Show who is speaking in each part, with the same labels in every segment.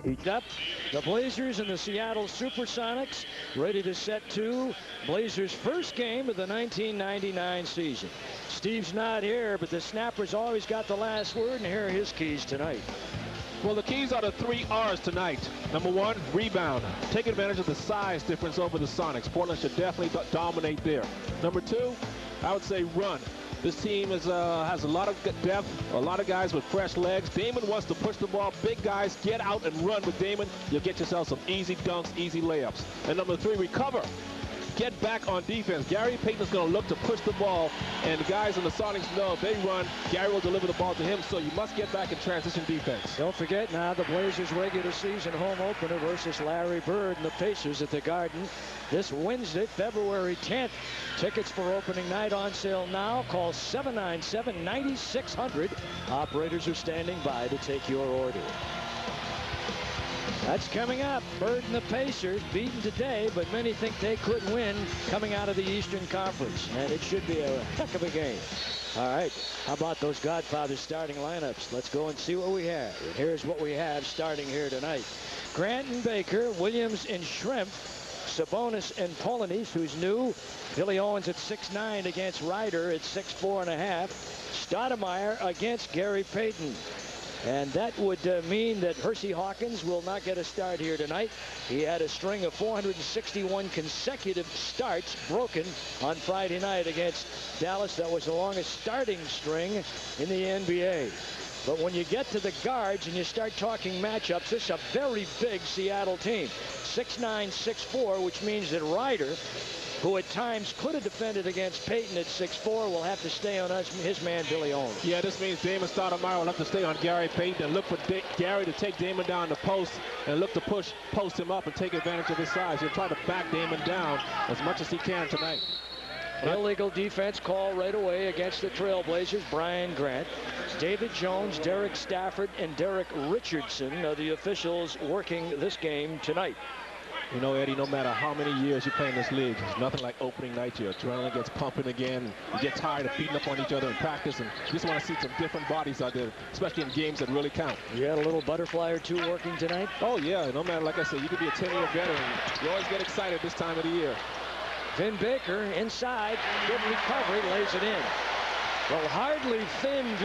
Speaker 1: Each up, the Blazers and the Seattle Supersonics ready to set two. Blazers' first game of the 1999 season. Steve's not here, but the snapper's always got the last word, and here are his keys tonight.
Speaker 2: Well, the keys are the 3 R's tonight. Number 1, rebound. Take advantage of the size difference over the Sonics. Portland should definitely dominate there. Number 2, I would say run. This team has a lot of depth, a lot of guys with fresh legs. Damon wants to push the ball. Big guys, get out and run with Damon. You'll get yourself some easy dunks, easy layups. And number 3, recover. Get back on defense. Gary Payton's going to look to push the ball, and the guys in the Sonics know if they run, Gary will deliver the ball to him, so you must get back in transition defense.
Speaker 1: Don't forget now the Blazers regular season home opener versus Larry Bird and the Pacers at the Garden this Wednesday, February 10th. Tickets for opening night on sale now. Call 797-9600. Operators are standing by to take your order. That's coming up. Bird and the Pacers beaten today, but many think they could win coming out of the Eastern Conference, and it should be a heck of a game. All right, how about those Godfathers starting lineups? Let's go and see what we have. And here's what we have starting here tonight. Grant and Baker, Williams and Shrimp, Sabonis and Polonese, who's new. Billy Owens at 6'9" against Ryder at 6'4½". Stoudemire against Gary Payton. And that would mean that Hersey Hawkins will not get a start here tonight. He had a string of 461 consecutive starts broken on Friday night against Dallas. That was the longest starting string in the NBA. But when you get to the guards and you start talking matchups, this is a very big Seattle team. 6'9", 6'4", which means that Ryder, who at times could have defended against Payton at 6'4", will have to stay on his man, Billy Owens.
Speaker 2: Yeah, this means Damon Stoudemire will have to stay on Gary Payton and look for Gary to take Damon down the post and look to post him up and take advantage of his size. He'll try to back Damon down as much as he can tonight.
Speaker 1: Illegal defense call right away against the Trailblazers. Brian Grant, David Jones, Derek Stafford, and Derek Richardson are the officials working this game tonight.
Speaker 2: You know, Eddie, no matter how many years you play in this league, it's nothing like opening night. Your adrenaline gets pumping again. And you get tired of beating up on each other in practice, and you just want to see some different bodies out there, especially in games that really count.
Speaker 1: You had a little butterfly or two working tonight?
Speaker 2: Oh, yeah. No matter, like I said, you could be a 10-year veteran. You always get excited this time of the year.
Speaker 1: Vin Baker inside, good recovery, lays it in. Well, hardly Vin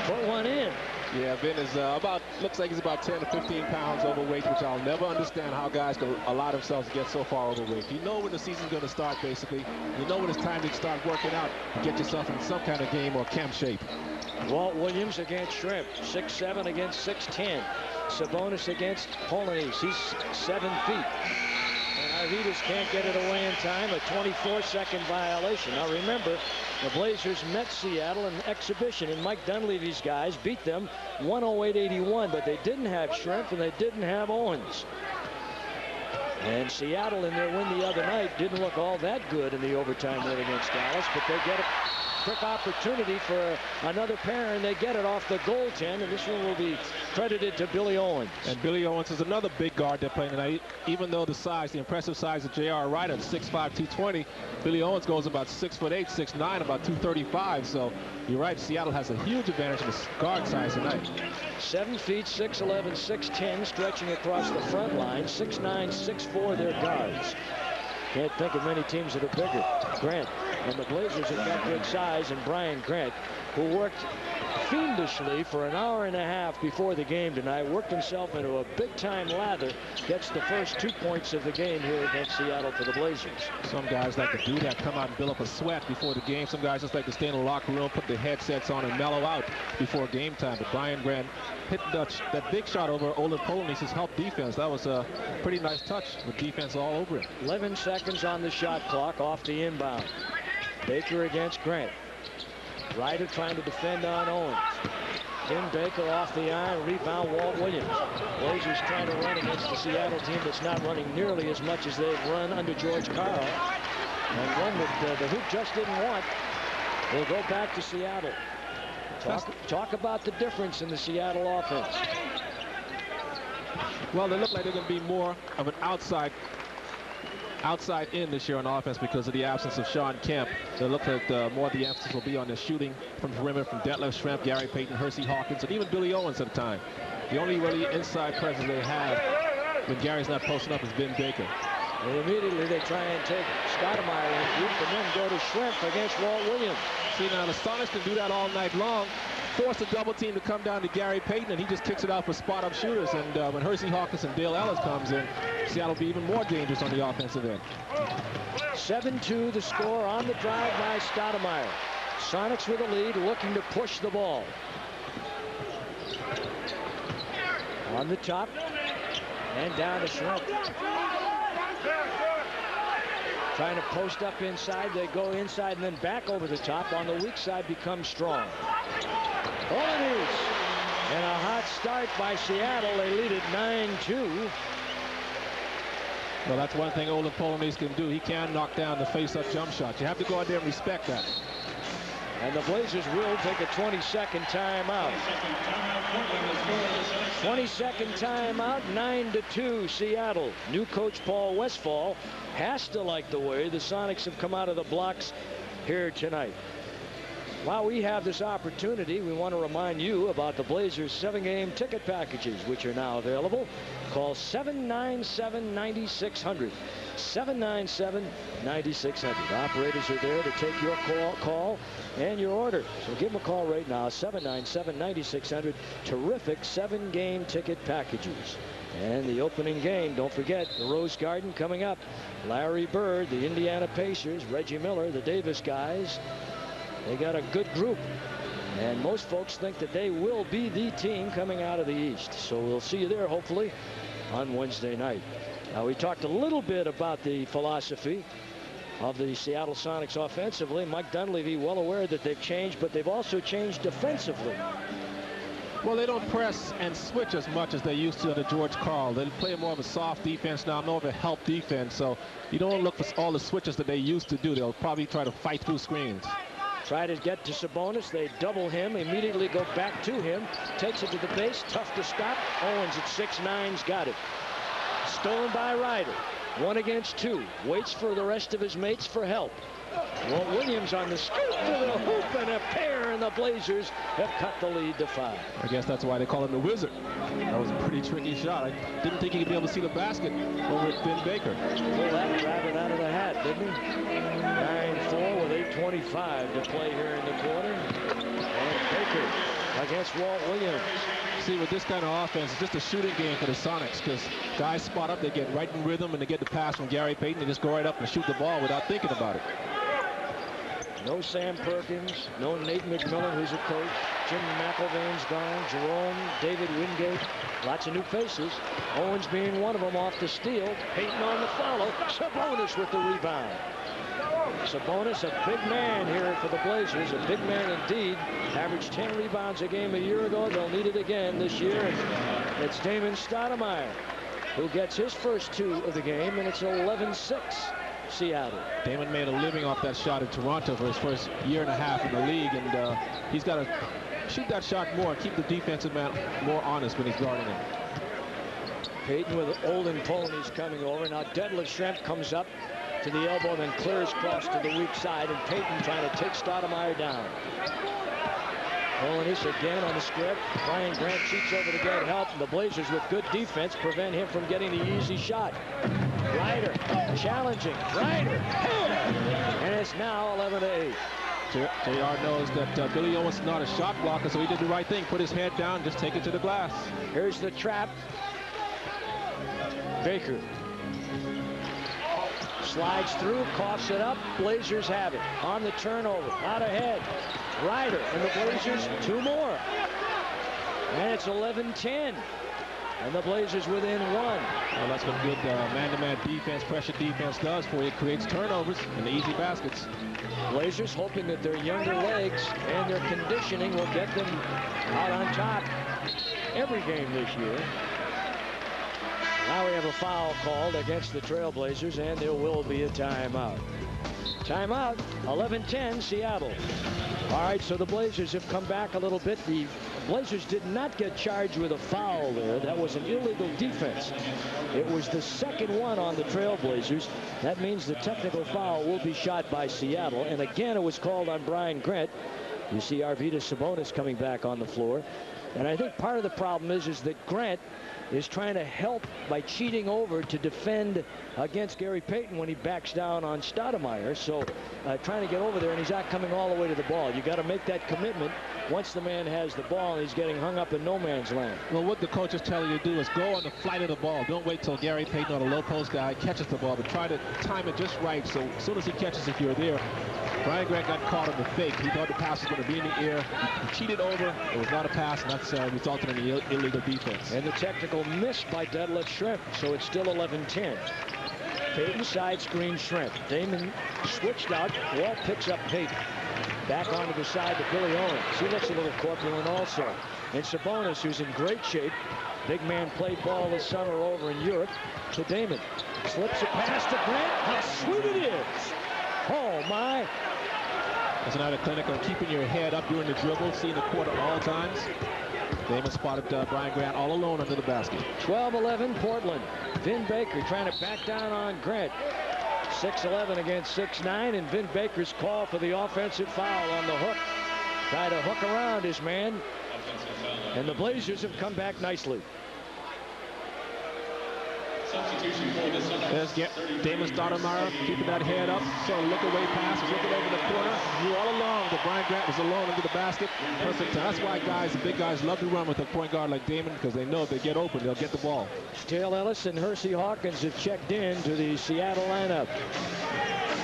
Speaker 1: put one in.
Speaker 2: Yeah, Vin is looks like he's about 10 to 15 pounds overweight, which I'll never understand how guys can allow themselves to get so far overweight. You know when the season's going to start, basically. You know when it's time to start working out and get yourself in some kind of game or camp shape.
Speaker 1: Walt Williams against Shrimp, 6'7" against 6'10". Sabonis against Polonese, he's 7 feet. And Arvidas can't get it away in time, a 24-second violation. Now remember, the Blazers met Seattle in exhibition, and Mike Dunleavy's guys beat them 108-81, but they didn't have Shrimp and they didn't have Owens. And Seattle in their win the other night didn't look all that good in the overtime win against Dallas, but they get a quick opportunity for another pair, and they get it off the goaltend, and this one will be credited to Billy Owens.
Speaker 2: And Billy Owens is another big guard they're playing tonight. Even though the size, the impressive size of J.R. Ryder, 6'5", 220, Billy Owens goes about 6'8", 6'9", about 235. So you're right, Seattle has a huge advantage in the guard size tonight.
Speaker 1: 7 feet, 6'11", 6'10", stretching across the front line. 6'9", 6'4", their guards. Can't think of many teams that are bigger. Grant and the Blazers have got good size, and Brian Grant, who worked fiendishly for an hour and a half before the game tonight, worked himself into a big-time lather, gets the first 2 points of the game here against Seattle for the Blazers.
Speaker 2: Some guys like to do that, come out and build up a sweat before the game. Some guys just like to stay in the locker room, put their headsets on, and mellow out before game time. But Brian Grant hit that big shot over Olin Polonice's help defense. That was a pretty nice touch with defense all over it.
Speaker 1: 11 seconds on the shot clock off the inbound. Baker against Grant. Ryder trying to defend on Owens. Tim Baker off the iron, rebound Walt Williams. Blazers trying to run against the Seattle team that's not running nearly as much as they've run under George Karl. And one that the Hoop just didn't want will go back to Seattle. Talk about the difference in the Seattle offense.
Speaker 2: Well, they look like they're going to be more of an outside outside in this year on offense because of the absence of Sean Kemp. So it looks like more of the emphasis will be on the shooting from perimeter from Detlef Schrempf, Gary Payton, Hersey Hawkins, and even Billy Owens at the time. The only really inside presence they have when Gary's not posting up is Ben Baker.
Speaker 1: And immediately they try and take Stoudemire in group and then go to Schrempf against Walt Williams.
Speaker 2: See, now the Sonics can do that all night long. Force a double team to come down to Gary Payton, and he just kicks it out for spot-up shooters. And when Hersey Hawkins and Dale Ellis comes in, Seattle will be even more dangerous on the offensive end.
Speaker 1: 7-2 the score on the drive by Stoudemire. Sonics with a lead, looking to push the ball. On the top, and down to Schrempf. Trying to post up inside. They go inside and then back over the top. On the weak side becomes strong. Polonese. And a hot start by Seattle. They lead it 9-2.
Speaker 2: Well, that's one thing Olin Polonese can do. He can knock down the face-up jump shots. You have to go out there and respect that.
Speaker 1: And the Blazers will take a 20-second timeout. 20-second timeout, 9-2 Seattle. New coach Paul Westphal has to like the way the Sonics have come out of the blocks here tonight. While we have this opportunity, we want to remind you about the Blazers 7-game ticket packages, which are now available. Call 797-9600. 797-9600. Operators are there to take your call and your order. So give them a call right now, 797-9600. Terrific 7-game ticket packages. And the opening game, don't forget, the Rose Garden coming up. Larry Bird, the Indiana Pacers, Reggie Miller, the Davis guys. They got a good group. And most folks think that they will be the team coming out of the East. So we'll see you there, hopefully, on Wednesday night. Now, we talked a little bit about the philosophy of the Seattle Sonics offensively. Mike Dunleavy well aware that they've changed, but they've also changed defensively.
Speaker 2: Well, they don't press and switch as much as they used to under George Karl. They play more of a soft defense now, more of a help defense. So you don't look for all the switches that they used to do. They'll probably try to fight through screens.
Speaker 1: Try to get to Sabonis. They double him, immediately go back to him. Takes it to the base, tough to stop. Owens at 6'9's got it. Stolen by Ryder. 1 against 2. Waits for the rest of his mates for help. Walt Williams on the scoop to the hoop, and a pair, and the Blazers have cut the lead to 5.
Speaker 2: I guess that's why they call him the Wizard. That was a pretty tricky shot. I didn't think he could be able to see the basket over at Ben Baker.
Speaker 1: Pull that rabbit out of the hat, didn't he? 9-4 with 8:25 to play here in the quarter. And Baker against Walt Williams.
Speaker 2: See, with this kind of offense, it's just a shooting game for the Sonics because guys spot up, they get right in rhythm, and they get the pass from Gary Payton. They just go right up and shoot the ball without thinking about it.
Speaker 1: No Sam Perkins, no Nate McMillan, who's a coach. Jim McIlvain's gone. Jerome, David Wingate, lots of new faces. Owens being one of them off the steal. Payton on the follow. Sabonis with the rebound. Sabonis, a big man here for the Blazers, a big man indeed. Averaged 10 rebounds a game a year ago. They'll need it again this year. And it's Damon Stoudemire who gets his first 2 of the game, and it's 11-6 Seattle.
Speaker 2: Damon made a living off that shot in Toronto for his first year and a half in the league, and he's got to shoot that shot more, keep the defensive man more honest when he's guarding him.
Speaker 1: Payton with Olin Polonese coming over. Now Detlef Schrempf comes up to the elbow and then clears across to the weak side, and Payton trying to take Stoudemire down. Polonese again on the script. Brian Grant cheats over to get help, and the Blazers with good defense prevent him from getting the easy shot. Ryder challenging. Ryder, and it's now 11-8.
Speaker 2: JR knows that Billy Owens is not a shot blocker, so he did the right thing. Put his head down, just take it to the glass.
Speaker 1: Here's the trap. Baker slides through, coughs it up. Blazers have it. On the turnover, out ahead. Ryder and the Blazers 2 more. And it's 11-10. And the Blazers within 1.
Speaker 2: Well, that's what good man-to-man defense, pressure defense does for you. It creates turnovers and easy baskets.
Speaker 1: Blazers hoping that their younger legs and their conditioning will get them out on top every game this year. Now we have a foul called against the Trailblazers, and there will be a timeout. Timeout, 11-10 Seattle. All right, so the Blazers have come back a little bit. The Blazers did not get charged with a foul there. That was an illegal defense. It was the second one on the Trailblazers. That means the technical foul will be shot by Seattle. And again, it was called on Brian Grant. You see Arvydas Sabonis coming back on the floor. And I think part of the problem is that Grant is trying to help by cheating over to defend against Gary Payton when he backs down on Stoudemire. So trying to get over there, and he's not coming all the way to the ball. You got to make that commitment once the man has the ball and he's getting hung up in no man's land.
Speaker 2: Well, what the coach is telling you to do is go on the flight of the ball. Don't wait till Gary Payton or the low post guy catches the ball, but try to time it just right. So as soon as he catches it, you're there. Brian Grant got caught on the fake. He thought the pass was going to be in the air. He cheated over. It was not a pass, and that's resulted in the illegal defense.
Speaker 1: And the technical miss by Detlef Schrempf, so it's still 11-10. Payton side screen Schrempf. Damon switched out. Walt picks up Payton. Back onto the side to Billy Owens. He looks a little corpulent also. And Sabonis, who's in great shape. Big man played ball this summer over in Europe. To Damon. Slips a pass to Grant. How sweet it is. Oh, my.
Speaker 2: It's another clinic on keeping your head up during the dribble, seeing the court at all times. Damon spotted Brian Grant all alone under the basket.
Speaker 1: 12-11 Portland. Vin Baker trying to back down on Grant. 6'11" against 6'9", and Vin Baker's call for the offensive foul on the hook. Try to hook around his man. And the Blazers have come back nicely.
Speaker 2: There's Damon Stoudemire keeping that head up. So look away pass, looking over the corner. Knew all along that Brian Grant was alone under the basket. Perfect. That's why guys, the big guys, love to run with a point guard like Damon, because they know if they get open, they'll get the ball.
Speaker 1: Dale Ellis and Hersey Hawkins have checked in to the Seattle lineup.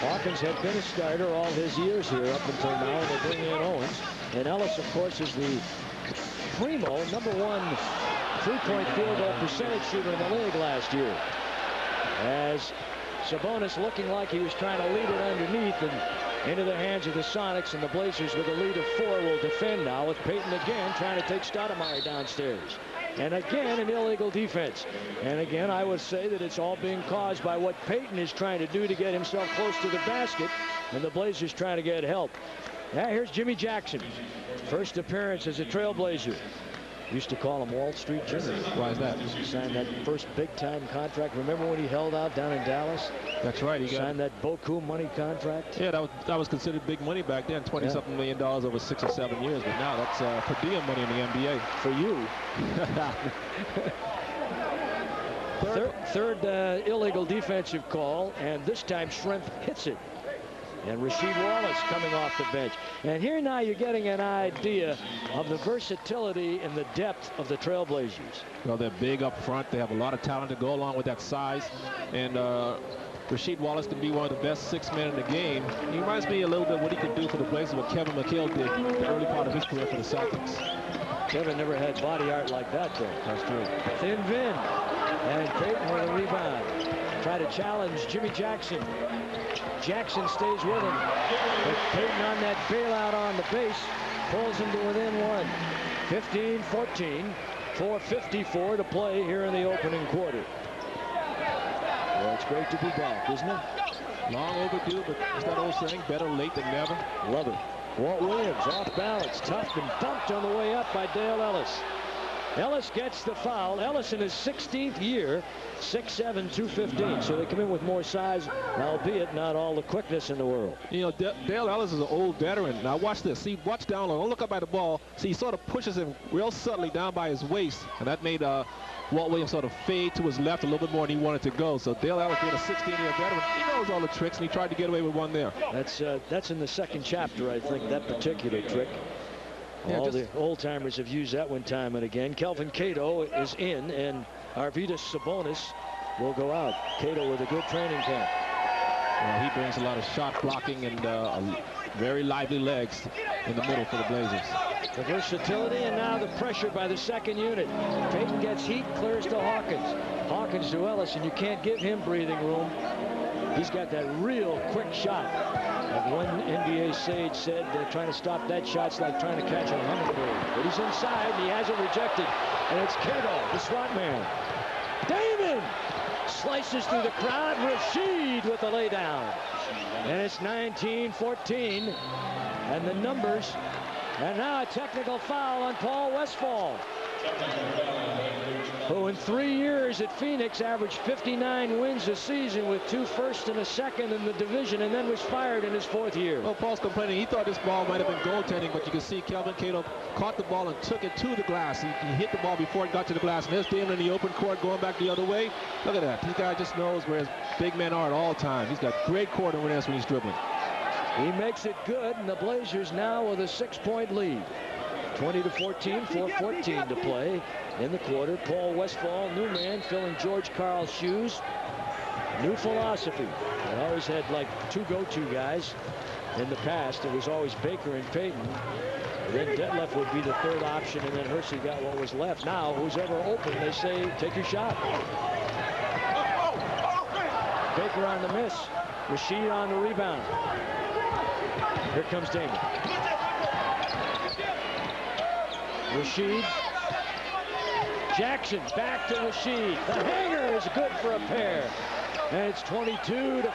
Speaker 1: Hawkins had been a starter all his years here up until now, and they bring in Owens. And Ellis, of course, is the primo #1 3-point field goal percentage shooter in the league last year. As Sabonis looking like he was trying to lead it underneath and into the hands of the Sonics, and the Blazers with a lead of 4 will defend now with Payton again trying to take Stoudemire downstairs. And again, an illegal defense. And again, I would say that it's all being caused by what Payton is trying to do to get himself close to the basket, and the Blazers trying to get help. Now here's Jimmy Jackson. First appearance as a Trailblazer. Used to call him Wall Street Jimmy.
Speaker 2: Why is that?
Speaker 1: He signed that first big-time contract. Remember when he held out down in Dallas?
Speaker 2: That's right. He
Speaker 1: signed that Boku money contract.
Speaker 2: Yeah, that was considered big money back then, $20-something million over 6 or 7 years. But now that's per diem money in the NBA.
Speaker 1: For you. Third illegal defensive call, and this time Schrempf hits it. And Rasheed Wallace coming off the bench. And here now you're getting an idea of the versatility and the depth of the Trailblazers.
Speaker 2: Well, they're big up front. They have a lot of talent to go along with that size. And Rasheed Wallace can be one of the best 6 men in the game. He reminds me a little bit what he could do for the Blazers, what Kevin McHale did the early part of his career for the Celtics.
Speaker 1: Kevin never had body art like that, though.
Speaker 2: That's true.
Speaker 1: Thin Vin. And Payton with a rebound. Try to challenge Jimmy Jackson. Jackson stays with him. But Payton on that bailout on the base pulls him to within 1. 15-14. 4:54 to play here in the opening quarter. Well, it's great to be back, isn't it?
Speaker 2: Long overdue, but it's that old saying, better late than never.
Speaker 1: Love it. Walt Williams off balance, toughed and bumped on the way up by Dale Ellis. Ellis gets the foul. Ellis in his 16th year, 6'7", 215. So they come in with more size, albeit not all the quickness in the world.
Speaker 2: You know, Dale Ellis is an old veteran. Now watch this. See, watch down low. Don't look up at the ball. See, he sort of pushes him real subtly down by his waist, and that made Walt Williams sort of fade to his left a little bit more than he wanted to go. So Dale Ellis being a 16-year veteran, he knows all the tricks, and he tried to get away with one there.
Speaker 1: That's in the second chapter, I think, that particular trick. Yeah, all the old-timers have used that one time and again. Kelvin Cato is in, and Arvydas Sabonis will go out. Cato with a good training camp.
Speaker 2: Well, he brings a lot of shot blocking and very lively legs in the middle for the Blazers.
Speaker 1: The versatility, and now the pressure by the second unit. Payton gets heat, clears to Hawkins. Hawkins to Ellis, and you can't give him breathing room. He's got that real quick shot. And one NBA sage said trying to stop that shot's like trying to catch a hummingbird. But he's inside, and he has it rejected. And it's Cato, the SWAT man. Damon slices through the crowd. Rasheed with the laydown. And it's 19-14. And the numbers And now a technical foul on Paul Westphal, who in 3 years at Phoenix averaged 59 wins a season with 2 firsts and a second in the division, and then was fired in his 4th year.
Speaker 2: Well, Paul's complaining. He thought this ball might have been goaltending, but you can see Kelvin Cato caught the ball and took it to the glass. He hit the ball before it got to the glass. And there's Damon in the open court going back the other way. Look at that. This guy just knows where his big men are at all times. He's got great court awareness when he's dribbling.
Speaker 1: He makes it good, and the Blazers now with a 6-point lead. 20-14, 4:14 to play in the quarter. Paul Westphal, new man, filling George Karl's shoes. New philosophy. They always had like 2 go-to guys in the past. It was always Baker and Payton. And then Detlef would be the 3rd option, and then Hersey got what was left. Now, who's ever open, they say, take your shot. Baker on the miss. Rashid on the rebound. Here comes Damon. Rashid. Jackson back to Rashid. The hanger is good for a pair. And it's 22-14.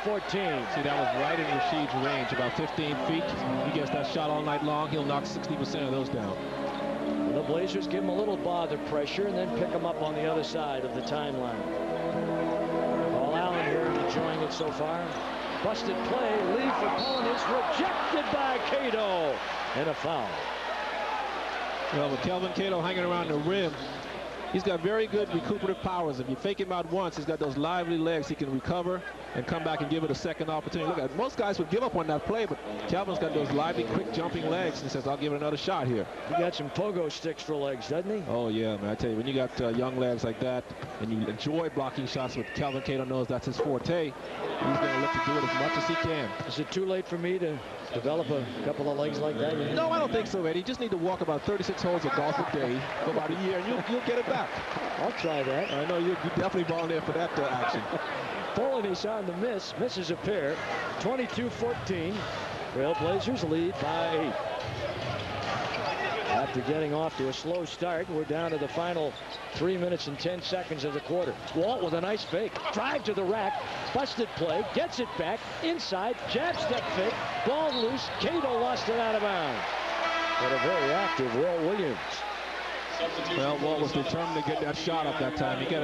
Speaker 2: See, that was right in Rashid's range, about 15 feet. He gets that shot all night long. He'll knock 60% of those down.
Speaker 1: And the Blazers give him a little bother pressure and then pick him up on the other side of the timeline. Paul Allen here enjoying it so far. Busted play, lead for Polonitz, rejected by Cato, and a foul.
Speaker 2: Well, with Kelvin Cato hanging around the rim, he's got very good recuperative powers. If you fake him out once, he's got those lively legs. He can recover and come back and give it a second opportunity. Look at most guys would give up on that play, but Kelvin's got those lively, quick jumping legs and says, I'll give it another shot here.
Speaker 1: He got some pogo sticks for legs, doesn't he?
Speaker 2: Oh, yeah, man. I tell you, when you got young legs like that and you enjoy blocking shots, with Kelvin Cato knows that's his forte, he's going to look to do it as much as he can.
Speaker 1: Is it too late for me to develop a couple of legs like that?
Speaker 2: No, I don't think so, Eddie. You just need to walk about 36 holes of golf a day for about a year, and you'll get it back.
Speaker 1: I'll try that.
Speaker 2: I know you definitely volunteer for that action.
Speaker 1: Polonitz on the miss. Misses a pair. 22-14. Trailblazers lead by 8. After getting off to a slow start, we're down to the final 3 minutes and 10 seconds of the quarter. Walt with a nice fake. Drive to the rack. Busted play. Gets it back. Inside. Jab step fake. Ball loose. Cato lost it out of bounds. But a very active Walt Williams.
Speaker 2: Well, Walt was determined to get that shot up that time. He did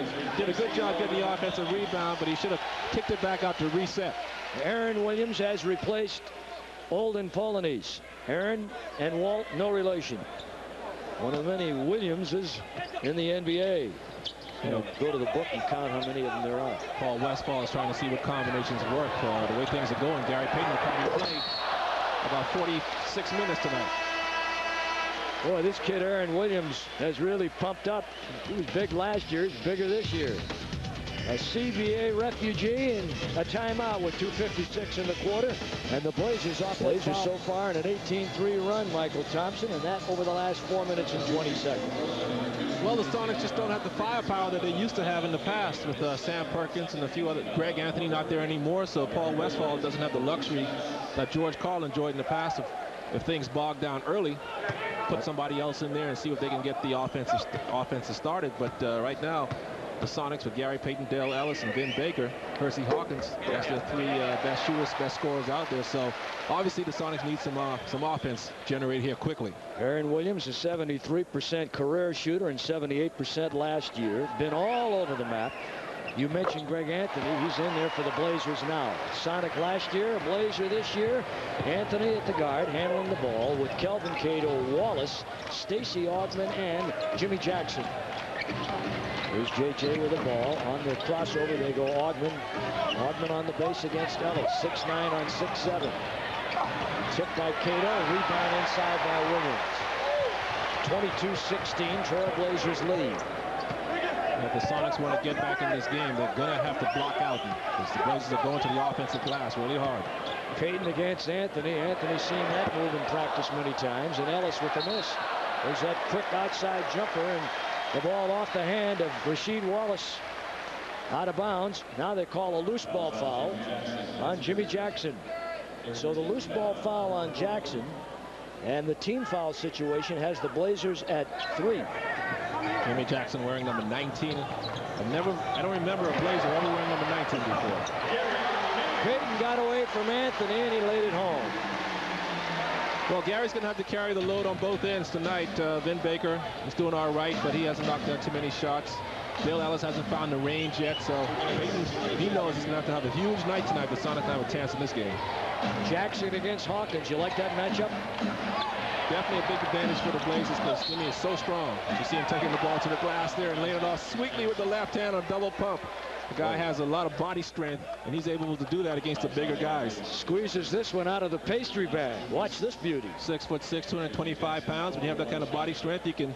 Speaker 2: a good job getting the offensive rebound, but he should have kicked it back out to reset.
Speaker 1: Aaron Williams has replaced Olden Polonitz. Aaron and Walt, no relation. One of many Williamses in the NBA. You know, go to the book and count how many of them there are.
Speaker 2: Paul Westphal is trying to see what combinations work. The way things are going, Gary Payton will probably play about 46 minutes tonight.
Speaker 1: Boy, this kid Aaron Williams has really pumped up. He was big last year. He's bigger this year. A CBA refugee and a timeout with 2:56 in the quarter. And the Blazers off Blazers so far in an 18-3 run, Michael Thompson, and that over the last 4 minutes and 20 seconds.
Speaker 2: Well, the Sonics just don't have the firepower that they used to have in the past with Sam Perkins and a few other. Greg Anthony not there anymore, so Paul Westphal doesn't have the luxury that George Karl enjoyed in the past. If things bog down early, put somebody else in there and see if they can get the offense started. But right now, the Sonics with Gary Payton, Dale Ellis, and Vin Baker, Hersey Hawkins, that's the 3 best shooters, best scorers out there. So obviously the Sonics need some offense generated here quickly.
Speaker 1: Aaron Williams, a 73% career shooter and 78% last year. Been all over the map. You mentioned Greg Anthony. He's in there for the Blazers now. Sonic last year, a Blazer this year. Anthony at the guard, handling the ball with Kelvin Cato, Wallace, Stacey Augmon, and Jimmy Jackson. Here's JJ with the ball. On the crossover, they go Augmon. Augmon on the base against Ellis. 6'9" on 6'7". Tipped by Cato. Rebound inside by Williams. 22-16. Trailblazers lead.
Speaker 2: If the Sonics want to get back in this game, they're going to have to block out because the Blazers are going to the offensive glass really hard.
Speaker 1: Payton against Anthony. Anthony's seen that move in practice many times. And Ellis with the miss. There's that quick outside jumper, and the ball off the hand of Rasheed Wallace. Out of bounds. Now they call a loose ball foul on Jimmy Jackson. So the loose ball foul on Jackson and the team foul situation has the Blazers at 3.
Speaker 2: Jimmy Jackson wearing number 19. I don't remember a Blazer ever wearing number 19 before.
Speaker 1: Payton got away from Anthony and he laid it home.
Speaker 2: Well, Gary's going to have to carry the load on both ends tonight. Vin Baker is doing all right, but he hasn't knocked down too many shots. Dale Ellis hasn't found the range yet, so he knows he's going to have a huge night tonight, but Sonics have a chance in this game.
Speaker 1: Jackson against Hawkins. You like that matchup?
Speaker 2: Definitely a big advantage for the Blazers because Jimmy is so strong. You see him taking the ball to the glass there and laying it off sweetly with the left hand on double pump. The guy has a lot of body strength, and he's able to do that against the bigger guys.
Speaker 1: Squeezes this one out of the pastry bag. Watch this beauty.
Speaker 2: 6'6", 225 pounds. When you have that kind of body strength, you can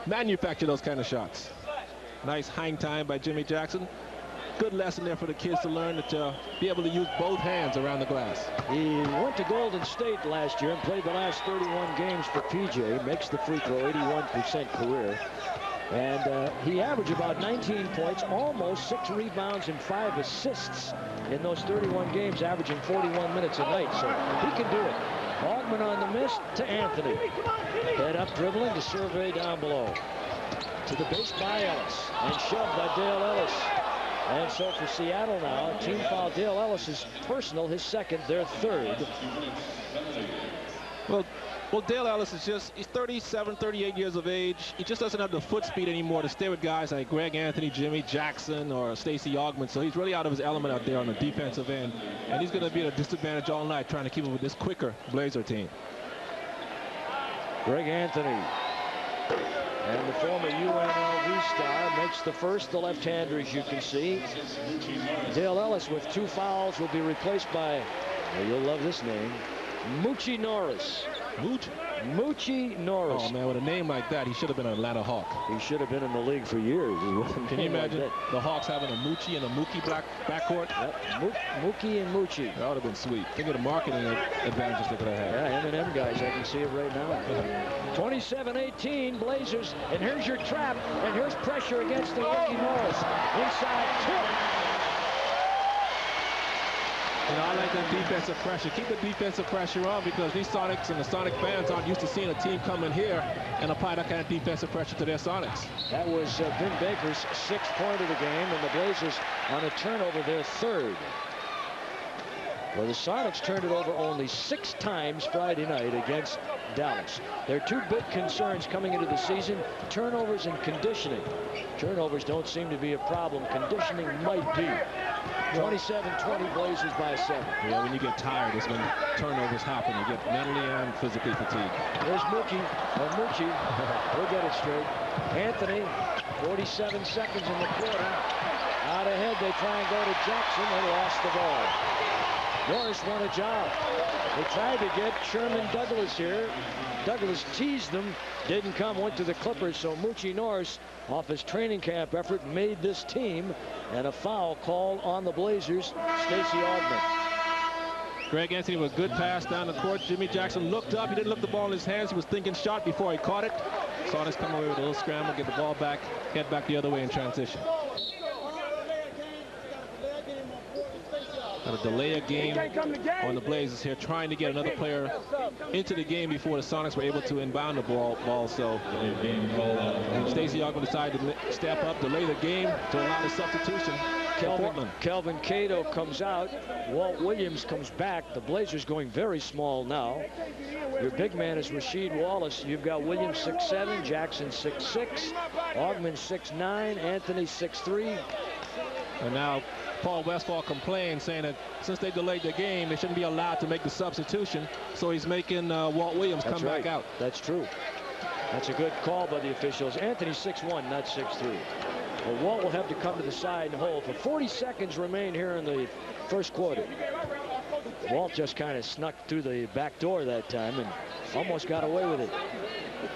Speaker 2: manufacture those kind of shots. Nice hang time by Jimmy Jackson. Good lesson there for the kids to learn to be able to use both hands around the glass.
Speaker 1: He went to Golden State last year and played the last 31 games for PJ. Makes the free throw, 81% career. And he averaged about 19 points, almost 6 rebounds and 5 assists in those 31 games, averaging 41 minutes a night. So he can do it. Augman on the miss to Anthony. Head up dribbling to survey down below. To the base by Ellis and shoved by Dale Ellis. And so for Seattle now, team foul. Dale Ellis is personal, his second, their third.
Speaker 2: Well, Dale Ellis is he's 37, 38 years of age. He just doesn't have the foot speed anymore to stay with guys like Greg Anthony, Jimmy Jackson, or Stacey Augman. So he's really out of his element out there on the defensive end. And he's going to be at a disadvantage all night trying to keep up with this quicker Blazer team.
Speaker 1: Greg Anthony. And the former UNLV star makes the first, the left-hander, as you can see. Dale Ellis with 2 fouls will be replaced by, well, you'll love this name, Moochie Norris. Moochie Norris.
Speaker 2: Oh, man, with a name like that, he should have been an Atlanta Hawk.
Speaker 1: He should have been in the league for years.
Speaker 2: Can you imagine the Hawks having a Moochie and a Mookie backcourt?
Speaker 1: Yep. Mookie and Moochie.
Speaker 2: That would have been sweet. Think of the marketing advantages they could have had.
Speaker 1: Yeah, M&M guys, I can see it right now. 27-18, Blazers. And here's your trap. And here's pressure against the rookie Norris. Inside tip.
Speaker 2: You know, I like that defensive pressure. Keep the defensive pressure on because these Sonics and the Sonic fans aren't used to seeing a team come in here and apply that kind of defensive pressure to their Sonics.
Speaker 1: That was Vin Baker's 6th point of the game, and the Blazers on a turnover their 3rd. Well, the Sonics turned it over only 6 times Friday night against Dallas. Their 2 big concerns coming into the season, turnovers and conditioning. Turnovers don't seem to be a problem. Conditioning might be. 27-20 Blazers by 7.
Speaker 2: Yeah, when you get tired is when turnovers happen. You get mentally and physically fatigued.
Speaker 1: There's Moochie. We'll get it straight. Anthony, 47 seconds in the quarter. Out ahead, they try and go to Jackson. They lost the ball. Norris won a job. They tried to get Sherman Douglas here. Douglas teased them, didn't come, went to the Clippers. So Moochie Norris, off his training camp effort, made this team, and a foul called on the Blazers. Stacey Augman.
Speaker 2: Greg Anthony with a good pass down the court. Jimmy Jackson looked up. He didn't look the ball in his hands. He was thinking shot before he caught it. Sonics come away with a little scramble, get the ball back, head back the other way in transition. Got to delay a game on the Blazers here, trying to get another player into the game before the Sonics were able to inbound the ball. So Stacey Augman decided to step up, delay the game to allow the substitution.
Speaker 1: Kelvin Cato comes out. Walt Williams comes back. The Blazers going very small now. Your big man is Rasheed Wallace. You've got Williams 6'7", Jackson 6'6", Augman 6'9", Anthony 6'3".
Speaker 2: And now Paul Westphal complained, saying that since they delayed the game, they shouldn't be allowed to make the substitution. So he's making Walt Williams come back out.
Speaker 1: That's true. That's a good call by the officials. Anthony 6'1", not 6'3". Well, Walt will have to come to the side and hold. For 40 seconds remain here in the first quarter. Walt just kind of snuck through the back door that time and almost got away with it.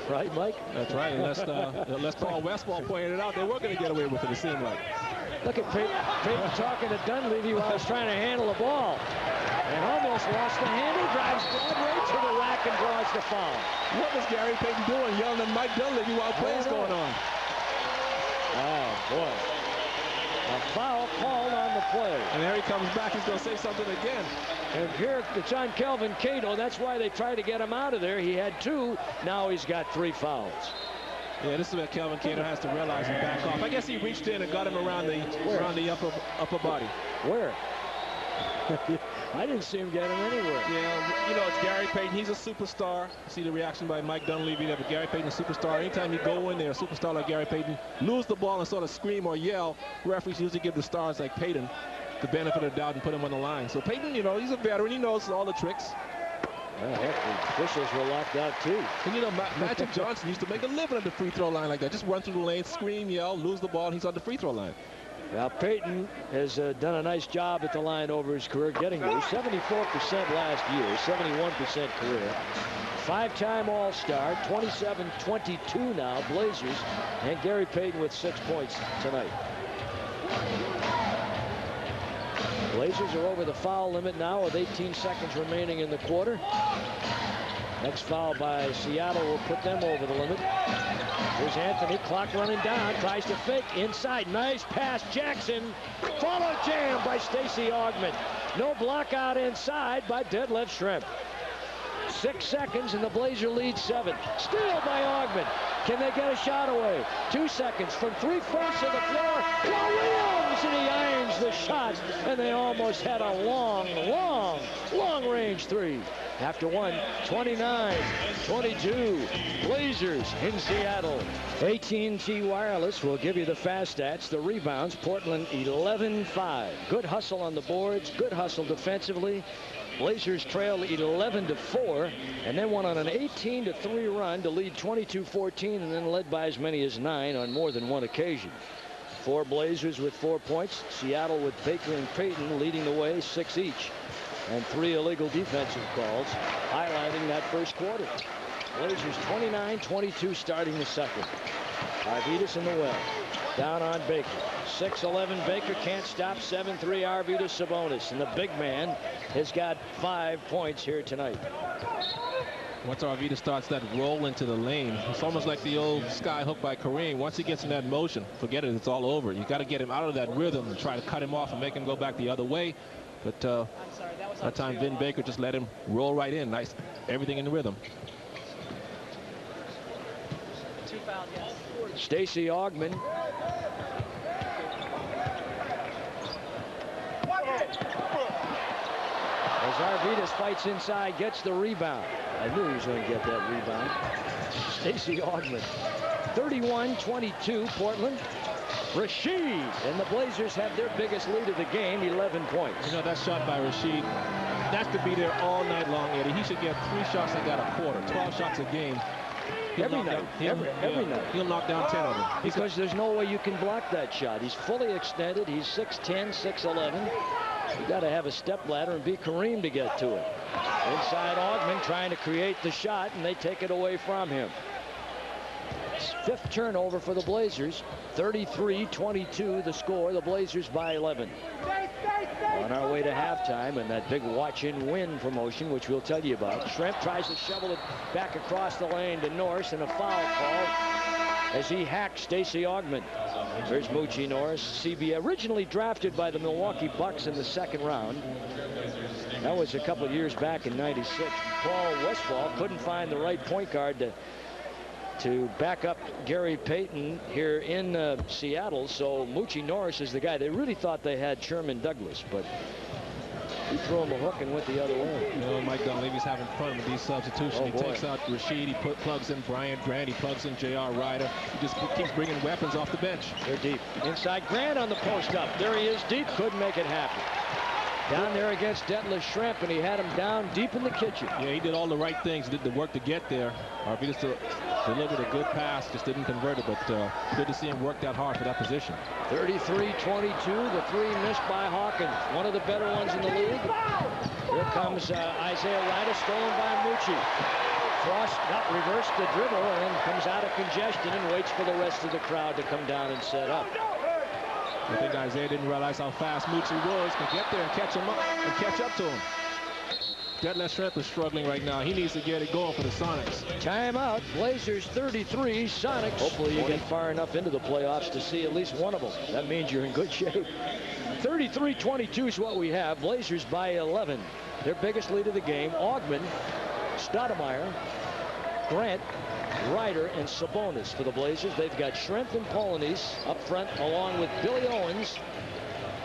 Speaker 1: Right, Mike?
Speaker 2: That's right. Unless Paul Westphal pointed it out, they were going to get away with it, it seemed like.
Speaker 1: Look at Peyton talking to Dunleavy while he's trying to handle the ball. And almost lost the handle, drives Broadway to the rack and draws the foul.
Speaker 2: What was Gary Payton doing, yelling at Mike Dunleavy while play's going on?
Speaker 1: Oh, boy. A foul called on the play.
Speaker 2: And there he comes back. He's going to say something again.
Speaker 1: And here it's on Kelvin Cato. That's why they tried to get him out of there. He had 2. Now he's got 3 fouls.
Speaker 2: Yeah, this is where Kelvin Cato has to realize and back off. I guess he reached in and got him around the upper body.
Speaker 1: Where? I didn't see him get him anywhere.
Speaker 2: Yeah, you know, it's Gary Payton. He's a superstar. See the reaction by Mike Dunleavy there, but Gary Payton, a superstar. Anytime you go in there, a superstar like Gary Payton, lose the ball and sort of scream or yell, referees usually give the stars like Payton the benefit of the doubt and put him on the line. So Payton, you know, he's a veteran. He knows all the tricks.
Speaker 1: Well, heck, the officials were locked out, too.
Speaker 2: And, you know, Magic Johnson used to make a living at the free throw line like that. Just run through the lane, scream, yell, lose the ball, and he's on the free throw line.
Speaker 1: Now, Payton has done a nice job at the line over his career, getting there. 74% last year, 71% career. 5-time All-Star, 27-22 now, Blazers, and Gary Payton with 6 points tonight. Blazers are over the foul limit now with 18 seconds remaining in the quarter. Next foul by Seattle will put them over the limit. Here's Anthony, clock running down, tries to fake inside. Nice pass, Jackson. Follow jam by Stacey Augmon. No block out inside by Detlef Schrempf. 6 seconds and the Blazer lead 7. Steal by Augmon. Can they get a shot away? 2 seconds from 3/4 of the floor. Williams, and he irons the shot, and they almost had a long range 3. After one, 29-22, Blazers in Seattle. AT&T Wireless will give you the fast stats, the rebounds. Portland 11-5. Good hustle on the boards, good hustle defensively. Blazers trailed 11-4, and then went on an 18-3 run to lead 22-14, and then led by as many as 9 on more than one occasion. 4 Blazers with 4 points. Seattle with Baker and Payton leading the way, 6 each. And 3 illegal defensive calls, highlighting that first quarter. Blazers 29-22 starting the second. Arvidas in the well. Down on Baker. 6'11" Baker can't stop. 7'3" Arvidas Sabonis. And the big man has got 5 points here tonight.
Speaker 2: Once Arvidas starts that roll into the lane, it's almost like the old sky hook by Kareem. Once he gets in that motion, forget it, it's all over. You got to get him out of that rhythm and try to cut him off and make him go back the other way. But that time Vin Baker just let him roll right in. Nice, everything in the rhythm.
Speaker 3: 2 fouls, yes.
Speaker 1: Stacey Augmon. As Arvidas fights inside, gets the rebound. I knew he was going to get that rebound. Stacey Augmon. 31-22 Portland. Rashid, and the Blazers have their biggest lead of the game, 11 points.
Speaker 2: You know, that shot by Rashid, that could be there all night long, Eddie. He should get 3 shots and got a quarter, 12 shots a game.
Speaker 1: Every night. Every night.
Speaker 2: He'll knock down 10 of them.
Speaker 1: Because there's no way you can block that shot. He's fully extended. He's 6'10", 6'11". You got to have a step ladder and be Kareem to get to it. Inside Augmon trying to create the shot, and they take it away from him. 5th turnover for the Blazers. 33-22 the score. The Blazers by 11. On our way to halftime, and that big watch-and-win promotion, which we'll tell you about. Schrempf tries to shovel it back across the lane to Norris, and a foul call as he hacked Stacey Augmon. There's Moochie Norris, CB, originally drafted by the Milwaukee Bucks in the 2nd round. That was a couple of years back in '96. Paul Westphal couldn't find the right point guard to back up Gary Payton here in Seattle, so Moochie Norris is the guy. They really thought they had Sherman Douglas, but he threw him a hook and went the other way.
Speaker 2: You know, Mike Dunleavy's having fun with these substitutions. He takes out Rashid, he plugs in Bryant Grant, he plugs in J.R. Ryder. He just keeps bringing weapons off the bench.
Speaker 1: They're deep. Inside Grant on the post up. There he is deep, couldn't make it happen. Down there against Detlef Schrempf, and he had him down deep in the kitchen.
Speaker 2: Yeah, he did all the right things, did the work to get there. Arvidas delivered a good pass, just didn't convert it, but good to see him work that hard for that position.
Speaker 1: 33-22, the 3 missed by Hawkins, one of the better ones in the league. Here comes Isaiah Ryder, stolen by Moochie. Frost reversed the dribble and comes out of congestion and waits for the rest of the crowd to come down and set up.
Speaker 2: I think Isaiah didn't realize how fast Moochie was to get there and catch him up and catch up to him. Detlef Schrempf is struggling right now. He needs to get it going for the Sonics.
Speaker 1: Timeout. Blazers 33, Sonics. Hopefully you get far enough into the playoffs to see at least one of them. That means you're in good shape. 33-22 is what we have. Blazers by 11. Their biggest lead of the game. Augmon, Stoudemire, Grant, Ryder, and Sabonis for the Blazers. They've got Schrempf and Polanese up front, along with Billy Owens,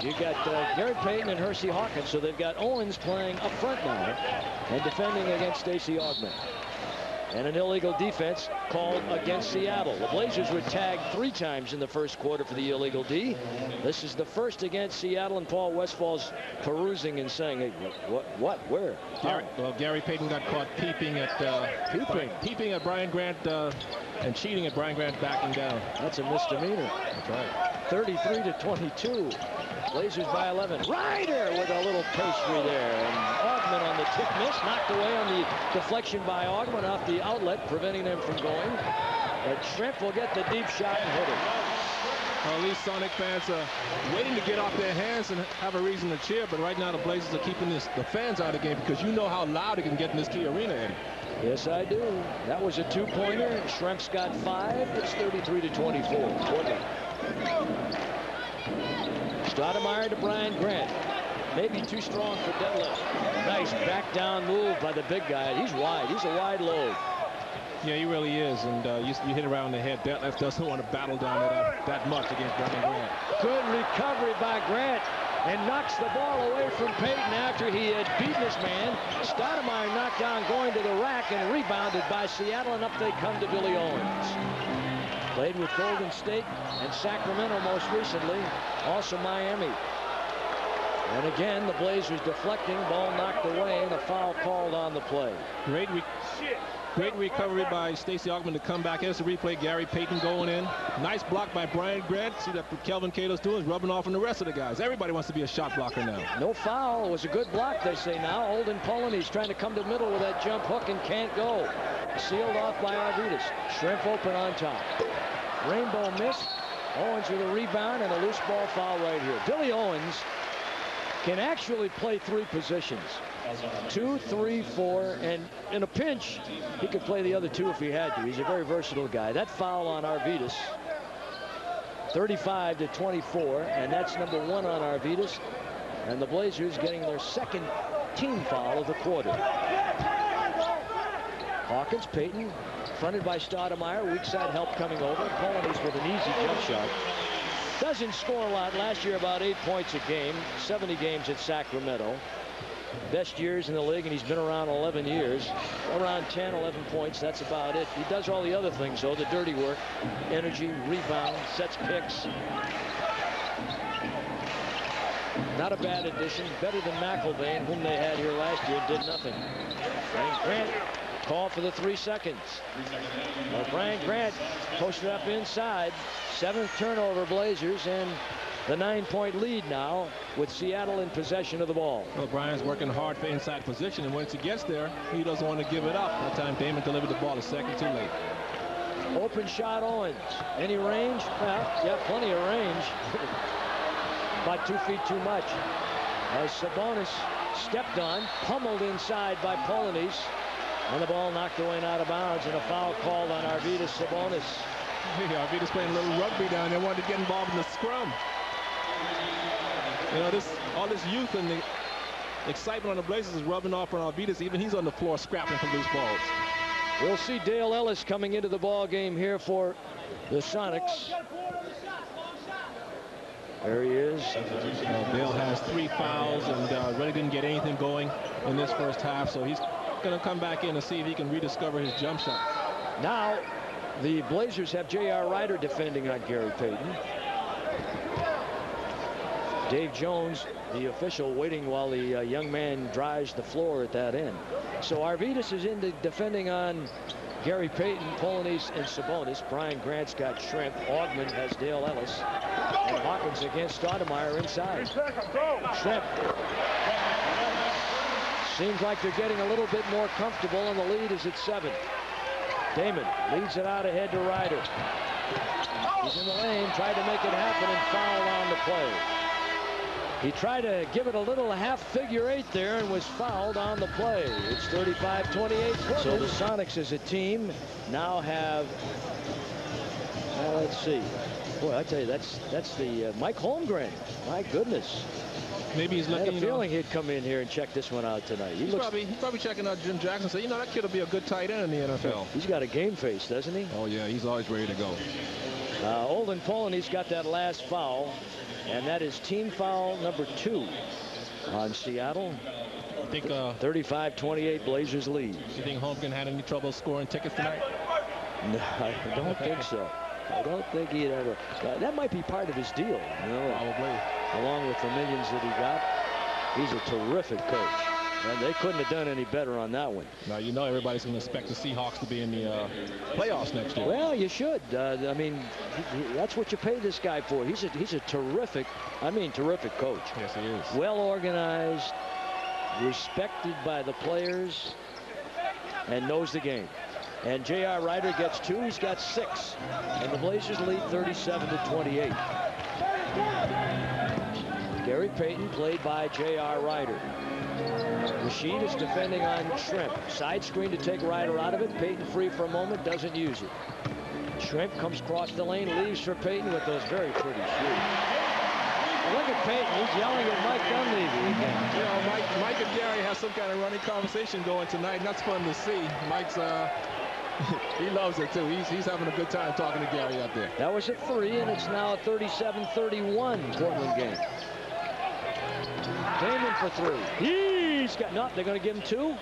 Speaker 1: You got Gary Payton and Hersey Hawkins, so they've got Owens playing up front now and defending against Stacey Augmon. And an illegal defense called against Seattle. The Blazers were tagged 3 times in the first quarter for the illegal D. This is the first against Seattle, and Paul Westphal's perusing and saying, hey, what, where?
Speaker 2: Gary Payton got caught peeping at Brian Grant and cheating at Brian Grant backing down.
Speaker 1: That's a misdemeanor.
Speaker 2: That's right.
Speaker 1: 33-22. Blazers by 11. Ryder with a little pastry there. And Augmon on the tip miss. Knocked away on the deflection by Augmon off the outlet, preventing them from going. But Shrimp will get the deep shot and hit it.
Speaker 2: Well, these Sonic fans are waiting to get off their hands and have a reason to cheer. But right now the Blazers are keeping the fans out of the game because you know how loud it can get in this Key Arena, Eddie.
Speaker 1: Yes, I do. That was a 2-pointer. Shrimp's got 5. It's 33-24. Portland. Stoudemire to Brian Grant. Maybe too strong for Detlef. Nice back down move by the big guy. He's wide. He's a wide load.
Speaker 2: Yeah, he really is. And you hit around the head. Detlef doesn't want to battle down that much against Brian Grant.
Speaker 1: Good recovery by Grant. And knocks the ball away from Payton after he had beaten his man. Stoudemire knocked down going to the rack and rebounded by Seattle, and up they come to Billy Owens. Played with Golden State and Sacramento most recently, also Miami. And again, the Blazers deflecting, ball knocked away, and a foul called on the play.
Speaker 2: Great recovery by Stacey Augmon to come back. Here's the replay. Gary Payton going in. Nice block by Brian Grant. See that what Kelvin Cato's doing is rubbing off on the rest of the guys. Everybody wants to be a shot blocker now.
Speaker 1: No foul. It was a good block, they say now. Olden Polanyi's trying to come to the middle with that jump hook and can't go. Sealed off by Arvidas. Shrimp open on top. Rainbow miss. Owens with a rebound and a loose ball foul right here. Billy Owens can actually play 3 positions. 2, 3, 4, and in a pinch, he could play the other 2 if he had to. He's a very versatile guy. That foul on Arvidas, 35-24, and that's number 1 on Arvidas. And the Blazers getting their 2nd team foul of the quarter. Hawkins, Payton, fronted by Stoudemire. Weak side help coming over. Polanyi with an easy jump shot. Doesn't score a lot. Last year about 8 points a game. 70 games at Sacramento. Best years in the league, and he's been around 11 years. Around 10, 11 points. That's about it. He does all the other things, though. The dirty work. Energy, rebound, sets picks. Not a bad addition. Better than McIlvain, whom they had here last year, did nothing. And Grant call for the 3 seconds. Well, Brian Grant posted up inside. 7th turnover Blazers, and the 9-point lead now with Seattle in possession of the ball.
Speaker 2: Well, Brian's working hard for inside position, and once he gets there, he doesn't want to give it up. That time Damon delivered the ball a second too late.
Speaker 1: Open shot Owens. Any range? Well, yeah, plenty of range. About 2 feet too much. As Sabonis stepped on, pummeled inside by Polanyi. And the ball knocked away and out of bounds, and a foul called on Arvidas Sabonis.
Speaker 2: Yeah, Arvidas playing a little rugby down there, wanted to get involved in the scrum. You know, all this youth and the excitement on the Blazers is rubbing off on Arvidas. Even he's on the floor scrapping for loose balls.
Speaker 1: We'll see Dale Ellis coming into the ball game here for the Sonics. There he is.
Speaker 2: Dale has 3 fouls and really didn't get anything going in this first half, so he's going to come back in and see if he can rediscover his jump shot.
Speaker 1: Now the Blazers have J.R. Ryder defending on Gary Payton. Dave Jones, the official, waiting while the young man drives the floor at that end. So Arvidas is in the defending on Gary Payton, Polanyi, and Sabonis. Brian Grant's got Shrimp. Augmon has Dale Ellis. And Hawkins against Stoudemire inside. Shrimp. Seems like they're getting a little bit more comfortable, and the lead is at 7. Damon leads it out ahead to Ryder. He's in the lane, tried to make it happen, and fouled on the play. He tried to give it a little half figure 8 there and was fouled on the play. It's 35-28. So the Sonics as a team now have, let's see. Boy, I tell you, that's the Mike Holmgren. My goodness.
Speaker 2: Maybe he's looking.
Speaker 1: I had a feeling he'd come in here and check this one out tonight.
Speaker 2: He's probably checking out Jim Jackson. Say, you know, that kid will be a good tight end in the NFL.
Speaker 1: He's got a game face, doesn't he?
Speaker 2: Oh yeah, he's always ready to go.
Speaker 1: Olden Polanyi's got that last foul. And that is team foul number 2 on Seattle.
Speaker 2: I think
Speaker 1: 35-28 Blazers lead.
Speaker 2: You think Holmgren had any trouble scoring tickets tonight?
Speaker 1: No, I don't think so. I don't think he'd ever. That might be part of his deal, you know.
Speaker 2: Probably.
Speaker 1: Along with the millions that he got. He's a terrific coach. And they couldn't have done any better on that one.
Speaker 2: Now, you know everybody's going to expect the Seahawks to be in the playoffs next year.
Speaker 1: Well, you should. I mean, that's what you pay this guy for. He's a terrific, terrific coach.
Speaker 2: Yes, he is.
Speaker 1: Well organized, respected by the players, and knows the game. And J.R. Ryder gets 2. He's got 6. And the Blazers lead 37-28. Gary Payton played by J.R. Ryder. Rashid is defending on Shrimp. Side screen to take Ryder out of it. Payton free for a moment, doesn't use it. Shrimp comes across the lane, leaves for Payton with those very pretty shoes. Look at Payton. He's yelling at Mike Dunleavy again.
Speaker 2: You know, Mike and Gary have some kind of running conversation going tonight, and that's fun to see. Mike's, he loves it, too. He's having a good time talking to Gary out there.
Speaker 1: That was a 3, and it's now a 37-31 Portland game. Damon for 3. He's got, no, they're going to give him 2.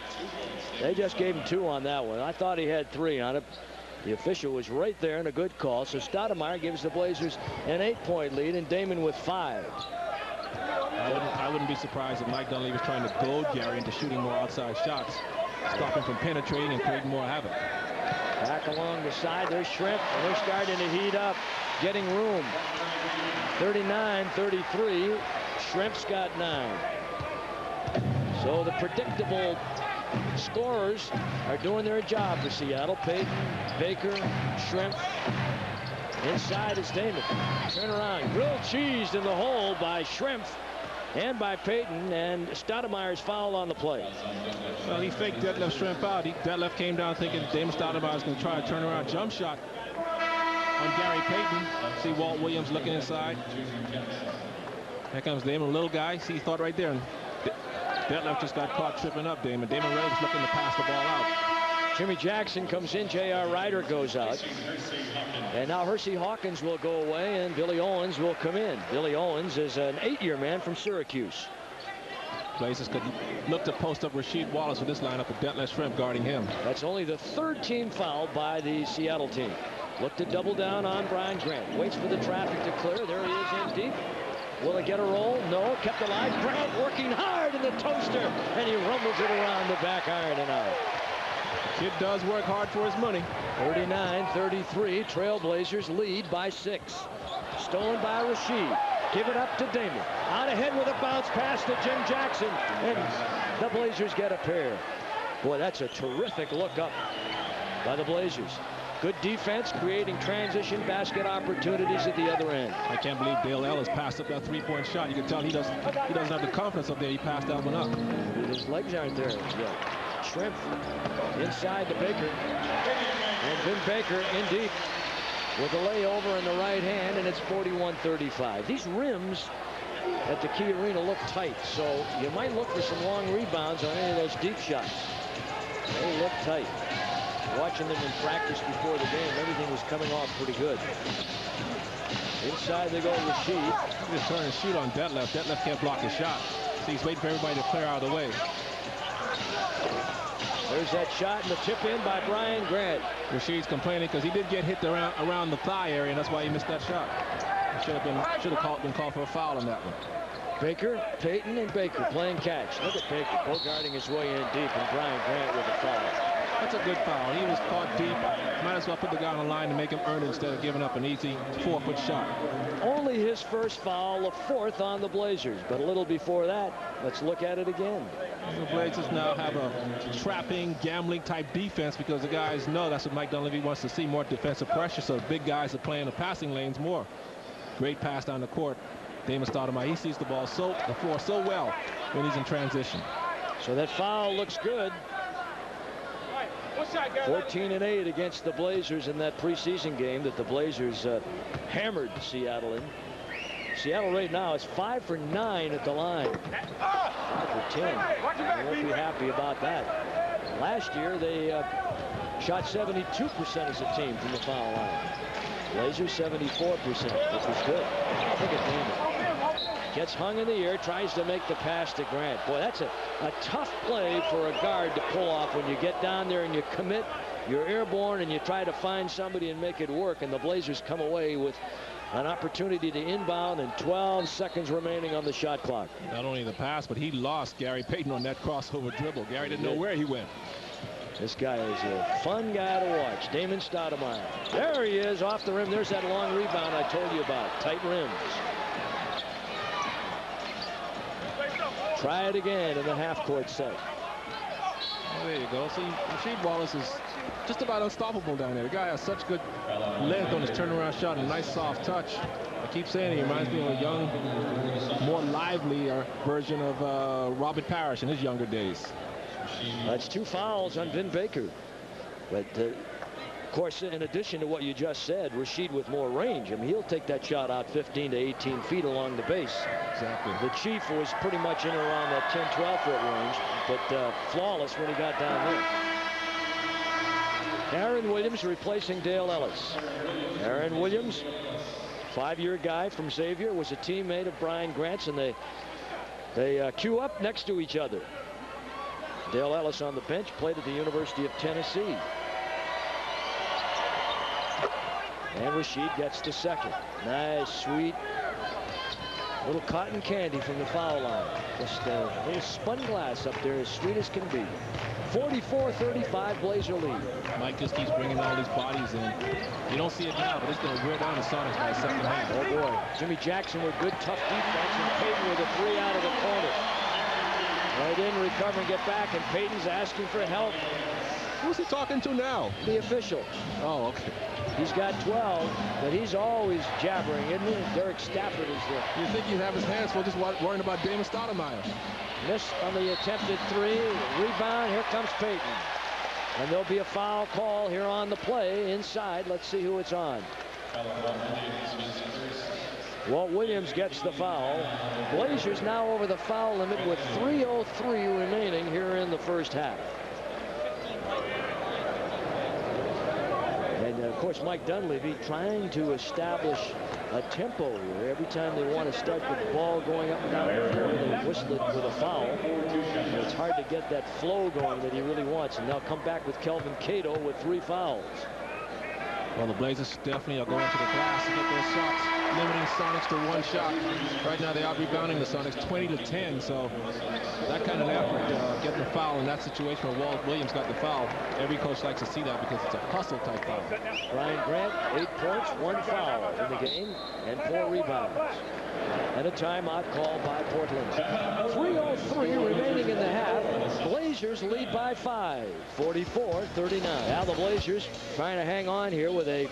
Speaker 1: They just gave him 2 on that one. I thought he had 3 on it. The official was right there and a good call. So Stoudemire gives the Blazers an 8-point lead and Damon with 5.
Speaker 2: I wouldn't be surprised if Mike Dunleavy was trying to goad Gary into shooting more outside shots, stop him from penetrating and creating more havoc.
Speaker 1: Back along the side, there's Shrimp, and they're starting to heat up, getting room. 39-33. Shrimp's got 9. So the predictable scorers are doing their job for Seattle. Payton, Baker, Shrimp. Inside is Damon. Turn around. Grilled cheesed in the hole by Shrimp and by Payton, and Stoudemire's fouled on the play.
Speaker 2: Well, he faked Detlef Shrimp out. Detlef came down thinking Damon Stoudemire was going to try a turnaround jump shot on Gary Payton. See Walt Williams looking inside. Here comes Damon, a little guy. See, he thought right there. And Detlef just got caught tripping up, Damon. Damon really was looking to pass the ball out.
Speaker 1: Jimmy Jackson comes in. J.R. Ryder goes out. And now Hersey Hawkins will go away, and Billy Owens will come in. Billy Owens is an 8-year man from Syracuse.
Speaker 2: Blazers could look to post up Rasheed Wallace with this lineup with Detlef Shrimp guarding him.
Speaker 1: That's only the 3rd team foul by the Seattle team. Look to double down on Brian Grant. Waits for the traffic to clear. There he is in deep. Will it get a roll? No. Kept alive. Grant working hard in the toaster, and he rumbles it around the back iron and out.
Speaker 2: Kid does work hard for his money.
Speaker 1: 39-33. Trailblazers lead by 6. Stolen by Rasheed. Give it up to Damon. Out ahead with a bounce pass to Jim Jackson, and the Blazers get a pair. Boy, that's a terrific look up by the Blazers. Good defense, creating transition basket opportunities at the other end.
Speaker 2: I can't believe Dale Ellis passed up that 3-point shot. You can tell he doesn't have the confidence up there. He passed that one up.
Speaker 1: His legs aren't there yet. Shrimp inside to Baker. And Vin Baker in deep with a layover in the right hand, and it's 41-35. These rims at the Key Arena look tight, so you might look for some long rebounds on any of those deep shots. They look tight. Watching them in practice before the game, everything was coming off pretty good. Inside they go Rasheed.
Speaker 2: He's trying to shoot on Detlef. Detlef can't block his shot. So he's waiting for everybody to clear out of the way.
Speaker 1: There's that shot and the tip in by Brian Grant.
Speaker 2: Rasheed's complaining because he did get hit around the thigh area, and that's why he missed that shot. Should have been called for a foul on that one.
Speaker 1: Baker, Payton, and Baker playing catch. Look at Baker guarding his way in deep, and Brian Grant with a foul.
Speaker 2: That's a good foul. He was caught deep. Might as well put the guy on the line to make him earn it instead of giving up an easy 4-foot shot.
Speaker 1: Only his first foul, the 4th on the Blazers. But a little before that, let's look at it again.
Speaker 2: The Blazers now have a trapping, gambling type defense because the guys know that's what Mike Dunleavy wants to see, more defensive pressure. So the big guys are playing the passing lanes more. Great pass down the court. Damon Stoudemire, he sees the floor so well when he's in transition.
Speaker 1: So that foul looks good. 14-8 against the Blazers in that preseason game that the Blazers hammered Seattle in. Seattle right now is 5 for 9 at the line. 5 for 10. They won't be happy about that. Last year they shot 72% as a team from the foul line. Blazers 74%, which was good. Look at Damon. Gets hung in the air, tries to make the pass to Grant. Boy, that's a tough play for a guard to pull off when you get down there and you commit, you're airborne, and you try to find somebody and make it work. And the Blazers come away with an opportunity to inbound and 12 seconds remaining on the shot clock.
Speaker 2: Not only the pass, but he lost Gary Payton on that crossover dribble. Gary didn't know where he went.
Speaker 1: This guy is a fun guy to watch. Damon Stoudemire. There he is off the rim. There's that long rebound I told you about. Tight rims. Try it again in the half-court set.
Speaker 2: Oh, there you go. See, Rasheed Wallace is just about unstoppable down there. The guy has such good length on his turnaround shot and a nice soft touch. I keep saying he reminds me of a young, more lively version of Robert Parrish in his younger days.
Speaker 1: That's 2 fouls on Vin Baker. But, of course, in addition to what you just said, Rasheed with more range. I mean, he'll take that shot out 15 to 18 feet along the base.
Speaker 2: Exactly.
Speaker 1: The Chief was pretty much in around that 10, 12-foot range, but flawless when he got down there. Aaron Williams replacing Dale Ellis. Aaron Williams, 5-year guy from Xavier, was a teammate of Brian Grant's, and they queue up next to each other. Dale Ellis on the bench, played at the University of Tennessee. And Rasheed gets the second. Nice, sweet little cotton candy from the foul line. Just a little spun glass up there, as sweet as can be. 44-35 Blazer lead.
Speaker 2: Mike just keeps bringing all these bodies in. You don't see it now, but it's going to wear down the Sonics by the second half.
Speaker 1: Oh boy, Jimmy Jackson with good tough defense, and Payton with a 3 out of the corner. They didn't recover and get back, and Payton's asking for help.
Speaker 2: Who's he talking to now?
Speaker 1: The official.
Speaker 2: Oh, okay.
Speaker 1: He's got 12, but he's always jabbering, isn't he? Derek Stafford is there.
Speaker 2: You think he'd have his hands full just worrying about Damon Stoudemire.
Speaker 1: Miss on the attempted 3. Rebound. Here comes Payton. And there'll be a foul call here on the play inside. Let's see who it's on. Walt Williams gets the foul. Blazers now over the foul limit with 3:03 remaining here in the first half. And of course, Mike Dunleavy trying to establish a tempo here. Every time they want to start the ball going up and down the floor, they whistle it with a foul. And it's hard to get that flow going that he really wants. And they'll come back with Kelvin Cato with 3 fouls.
Speaker 2: Well, the Blazers definitely are going to the glass to get those shots, limiting Sonics to 1 shot. Right now, they are rebounding the Sonics 20-10. So that kind of effort, getting the foul in that situation where Walt Williams got the foul, every coach likes to see that because it's a hustle type foul.
Speaker 1: Brian Grant, 8 points, 1 foul in the game, and 4 rebounds. And a timeout called by Portland. 3:03 remaining in the half. Blazers lead by 5, 44-39. Now the Blazers trying to hang on here with a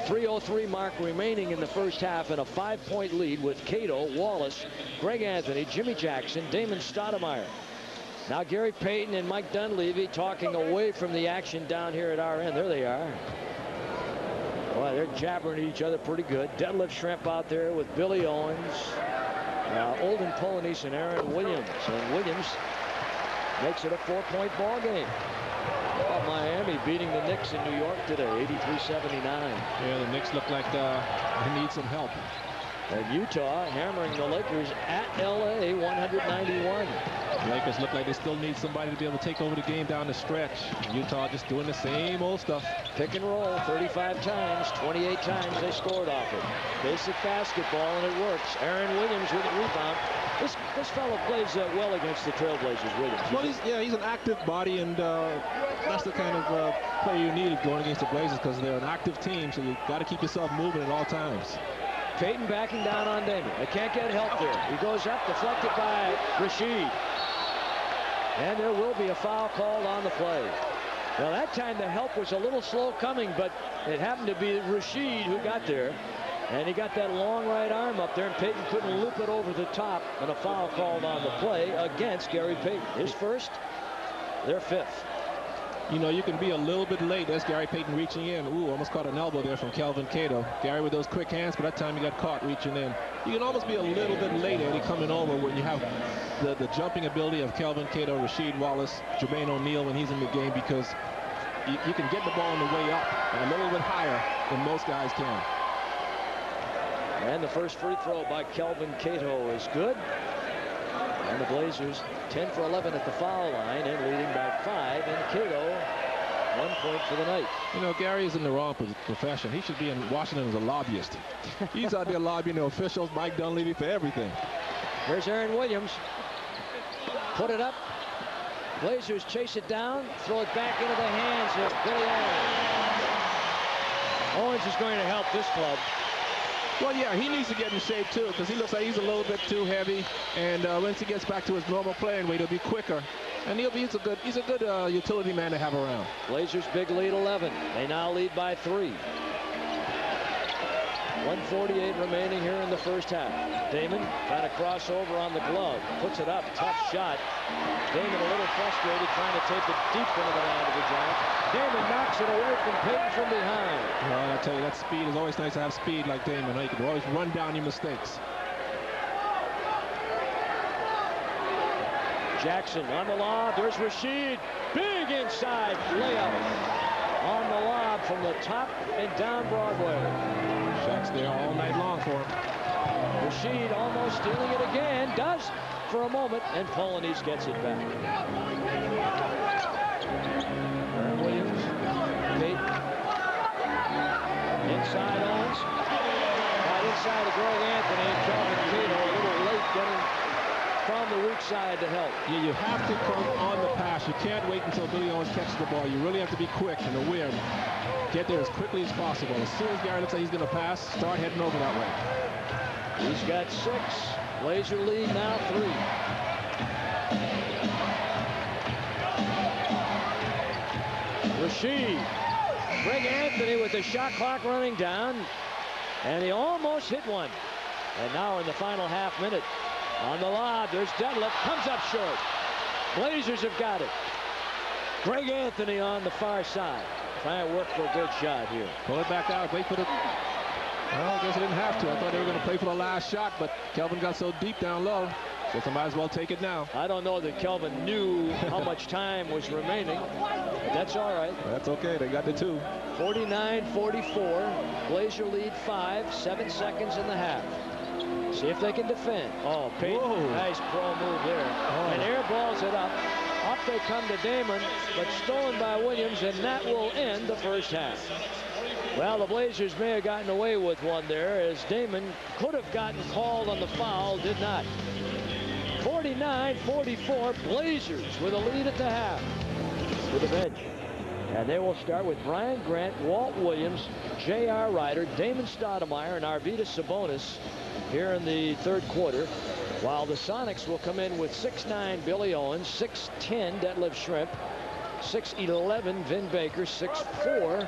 Speaker 1: 3:03 mark remaining in the first half and a 5-point lead with Cato, Wallace, Greg Anthony, Jimmy Jackson, Damon Stoudemire. Now Gary Payton and Mike Dunleavy talking away from the action down here at our end. There they are. Boy, they're jabbering at each other pretty good. Deadlift Shrimp out there with Billy Owens, Olden Polanese, and Aaron Williams. And Williams makes it a 4-point ball game. Miami beating the Knicks in New York today, 83-79.
Speaker 2: Yeah, the Knicks look like they need some help.
Speaker 1: And Utah hammering the Lakers at L.A. 191.
Speaker 2: The Lakers look like they still need somebody to be able to take over the game down the stretch. Utah just doing the same old stuff.
Speaker 1: Pick and roll 35 times, 28 times they scored off it. Basic basketball, and it works. Aaron Williams with a rebound. This fellow plays well against the Trailblazers, Williams.
Speaker 2: Well, he's an active body, and that's the kind of player you need going against the Blazers because they're an active team, so you got to keep yourself moving at all times.
Speaker 1: Payton backing down on Damon. They can't get help there. He goes up, deflected by Rasheed. And there will be a foul called on the play. Now that time the help was a little slow coming, but it happened to be Rasheed who got there. And he got that long right arm up there, and Payton couldn't loop it over the top, and a foul called on the play against Gary Payton. His first, their 5th.
Speaker 2: You know, you can be a little bit late. There's Gary Payton reaching in. Ooh, almost caught an elbow there from Kelvin Cato. Gary with those quick hands, but that time he got caught reaching in. You can almost be a little bit late, Eddie, coming over when you have the jumping ability of Kelvin Cato, Rasheed Wallace, Jermaine O'Neal when he's in the game, because you can get the ball on the way up and a little bit higher than most guys can.
Speaker 1: And the first free throw by Kelvin Cato is good. And the Blazers 10 for 11 at the foul line and leading by 5. And Cato 1 point for the night.
Speaker 2: You know, Gary is in the wrong profession. He should be in Washington as a lobbyist. He's out there lobbying the officials, Mike Dunleavy, for everything.
Speaker 1: Here's Aaron Williams. Put it up. Blazers chase it down. Throw it back into the hands of Billy Owens. Owens is going to help this club.
Speaker 2: Well, yeah, he needs to get in shape, too, because he looks like he's a little bit too heavy. And once he gets back to his normal playing weight, he'll be quicker. And he's a good utility man to have around.
Speaker 1: Blazers big lead 11. They now lead by 3. 1:48 remaining here in the first half. Damon trying to cross over on the glove. Puts it up. Tough shot. Damon a little frustrated trying to take it deep into the hand of the Giants. Damon knocks it away from Payton from behind.
Speaker 2: Well, I tell you, that speed is always nice to have speed like Damon. You can always run down your mistakes.
Speaker 1: Jackson on the lob. There's Rashid. Big inside layup on the lob from the top and down Broadway.
Speaker 2: Shaq's there all night long for him.
Speaker 1: Rashid almost stealing it again. Does for a moment, and Polanese gets it back. Aaron Williams. Payton. Inside Owens. Right inside to Greg Anthony. And Kelvin Cato a little late getting from the weak side to help.
Speaker 2: Yeah, you have to come on the pass. You can't wait until Billy Owens catches the ball. You really have to be quick and aware. Get there as quickly as possible. As soon as Gary looks like he's going to pass, start heading over that way.
Speaker 1: He's got 6. Blazer lead now 3. Rashid. Greg Anthony with the shot clock running down. And he almost hit one. And now in the final half minute. On the lob, there's Detlef. Comes up short. Blazers have got it. Greg Anthony on the far side. Trying to work for a good shot here.
Speaker 2: Pull it back out. Wait for the... Well, I guess they didn't have to. I thought they were going to play for the last shot, but Kelvin got so deep down low. So I might as well take it now.
Speaker 1: I don't know that Kelvin knew how much time was remaining. But that's all right.
Speaker 2: That's okay. They got the 2.
Speaker 1: 49-44. Blazer lead 5. 7 seconds in the half. See if they can defend. Oh, Payton. Whoa. Nice pro move there. Oh. And airballs it up. Up they come to Damon, but stolen by Williams, and that will end the first half. Well, the Blazers may have gotten away with one there, as Damon could have gotten called on the foul, did not. 49-44, Blazers with a lead at the half. To the bench. And they will start with Brian Grant, Walt Williams, J.R. Ryder, Damon Stoudemire, and Arvydas Sabonis here in the third quarter, while the Sonics will come in with 6'9" Billy Owens, 6'10" Detlef Schrempf, 6'11" Vin Baker, 6'4"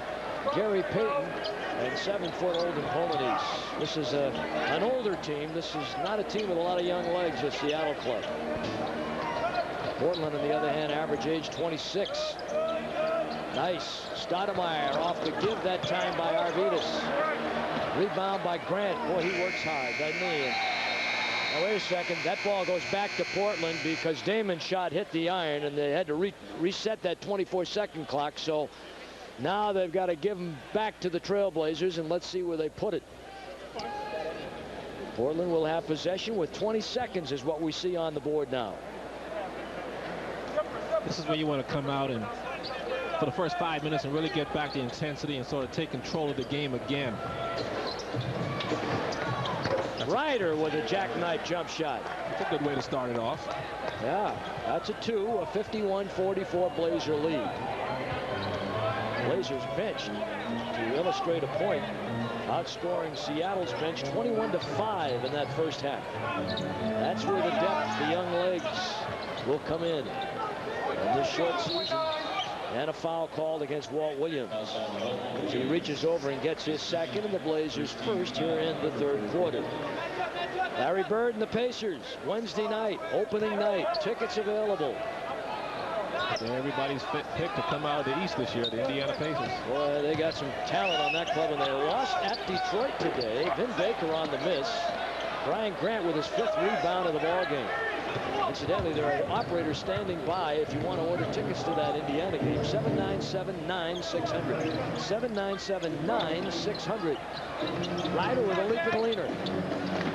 Speaker 1: Gary Payton, and 7-foot Olden Polanese. This is an older team. This is not a team with a lot of young legs, the Seattle club. Portland, on the other hand, average age 26. Nice. Stoudemire off the give that time by Arvydas. Rebound by Grant. Boy, he works hard, doesn't he? Now, wait a second. That ball goes back to Portland because Damon's shot hit the iron, and they had to reset that 24-second clock. So now they've got to give them back to the Trailblazers, and let's see where they put it. Portland will have possession with 20 seconds is what we see on the board now.
Speaker 2: This is where you want to come out and for the first 5 minutes and really get back the intensity and sort of take control of the game again.
Speaker 1: Ryder with a jackknife jump shot.
Speaker 2: That's a good way to start it off.
Speaker 1: Yeah, that's a 51-44 Blazer lead. Blazers benched, to illustrate a point, outscoring Seattle's bench 21-5 in that first half. That's where the depth, the young legs will come in this short season. And a foul called against Walt Williams as he reaches over and gets his second, and the Blazers first here in the third quarter. Larry Bird and the Pacers, Wednesday night, opening night, tickets available.
Speaker 2: Yeah, everybody's picked to come out of the East this year, the Indiana Pacers.
Speaker 1: Boy, they got some talent on that club, and they lost at Detroit today. Vin Baker on the miss. Brian Grant with his 5th rebound of the ball game. Incidentally, there are operators standing by if you want to order tickets to that Indiana game. 797-9600. 797-9600. Ryder with a leaping leaner.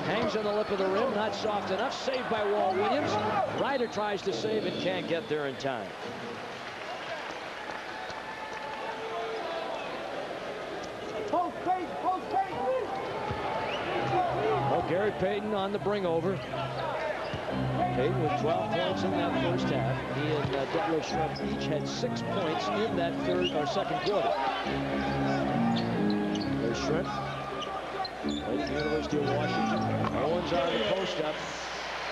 Speaker 1: Hangs on the lip of the rim, not soft enough. Saved by Walt Williams. Ryder tries to save and can't get there in time. Well, Gary Payton on the bring over. Payton with 12 points in that first half. He and Detlef Schrempf each had 6 points in that second quarter. There's Schrempf. Played at the University of Washington. Owens on the post-up.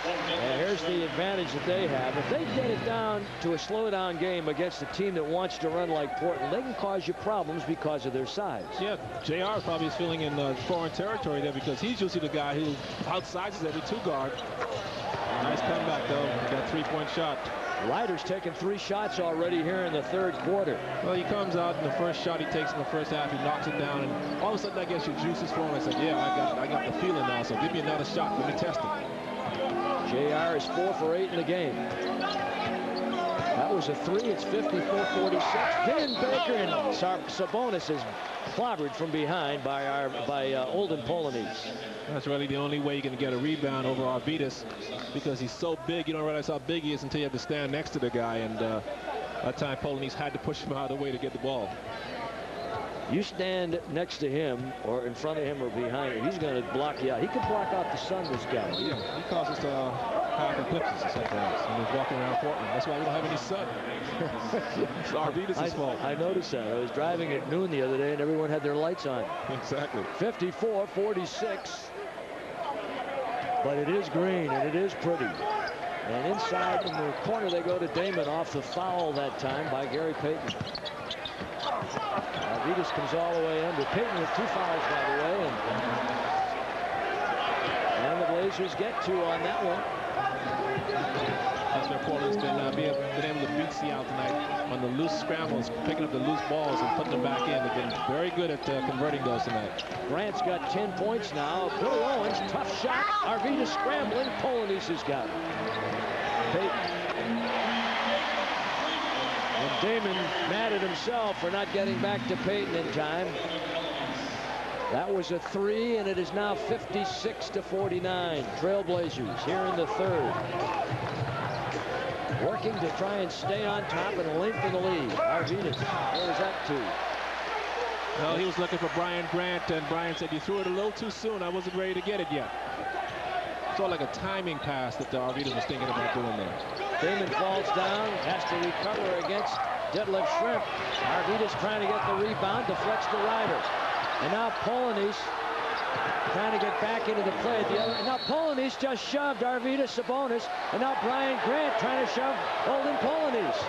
Speaker 1: And here's the advantage that they have. If they get it down to a slow-down game against a team that wants to run like Portland, they can cause you problems because of their size.
Speaker 2: Yeah, JR probably is feeling in foreign territory there because he's usually the guy who outsizes every 2-guard. Nice comeback, though. That 3-point shot.
Speaker 1: Ryder's taken 3 shots already here in the third quarter.
Speaker 2: Well, he comes out in the first shot he takes in the first half. He knocks it down, and all of a sudden I guess your juices flowing. I said, yeah, I got the feeling now, so give me another shot. Let me test it.
Speaker 1: JR is 4 for 8 in the game. That was a 3. It's 54-46. Vin Baker and Sabonis is clobbered from behind by Olden Polanese.
Speaker 2: That's really the only way you can get a rebound over Arvydas because he's so big. You don't realize how big he is until you have to stand next to the guy. And that time Polanese had to push him out of the way to get the ball.
Speaker 1: You stand next to him or in front of him or behind him, he's going to block you out. He can block out the sun, this guy.
Speaker 2: Yeah, he causes half eclipses sometimes when he's walking around Portland. That's why we don't have any sun. It's Arvydas' fault.
Speaker 1: I noticed that. I was driving at noon the other day and everyone had their lights on.
Speaker 2: Exactly.
Speaker 1: 54-46. But it is green and it is pretty. And inside in the corner they go to Damon off the foul that time by Gary Payton. Arvydas comes all the way under. Payton with 2 fouls, by the way. And the Blazers get 2 on that one.
Speaker 2: That's where Portland's been able to beat Seattle tonight on the loose scrambles, picking up the loose balls and putting them back in. They've been very good at converting those tonight.
Speaker 1: Grant's got 10 points now. Billy Owens, tough shot. Arvydas scrambling. Polanese has got it. Payton. And Damon mad at himself for not getting back to Payton in time. That was a 3, and it is now 56-49. Trailblazers here in the third. Working to try and stay on top and lengthen the lead. Arvydas, where is that to?
Speaker 2: Well, he was looking for Brian Grant, and Brian said, you threw it a little too soon. I wasn't ready to get it yet. Sort of like a timing pass that Arvydas was thinking about doing there.
Speaker 1: Damon falls down, has to recover against Detlef Schrempf. Arvydas trying to get the rebound, deflects to Ryder. And now Polanese trying to get back into the play at the other. And now Polanese just shoved Arvydas Sabonis. And now Brian Grant trying to shove Olden Polanese.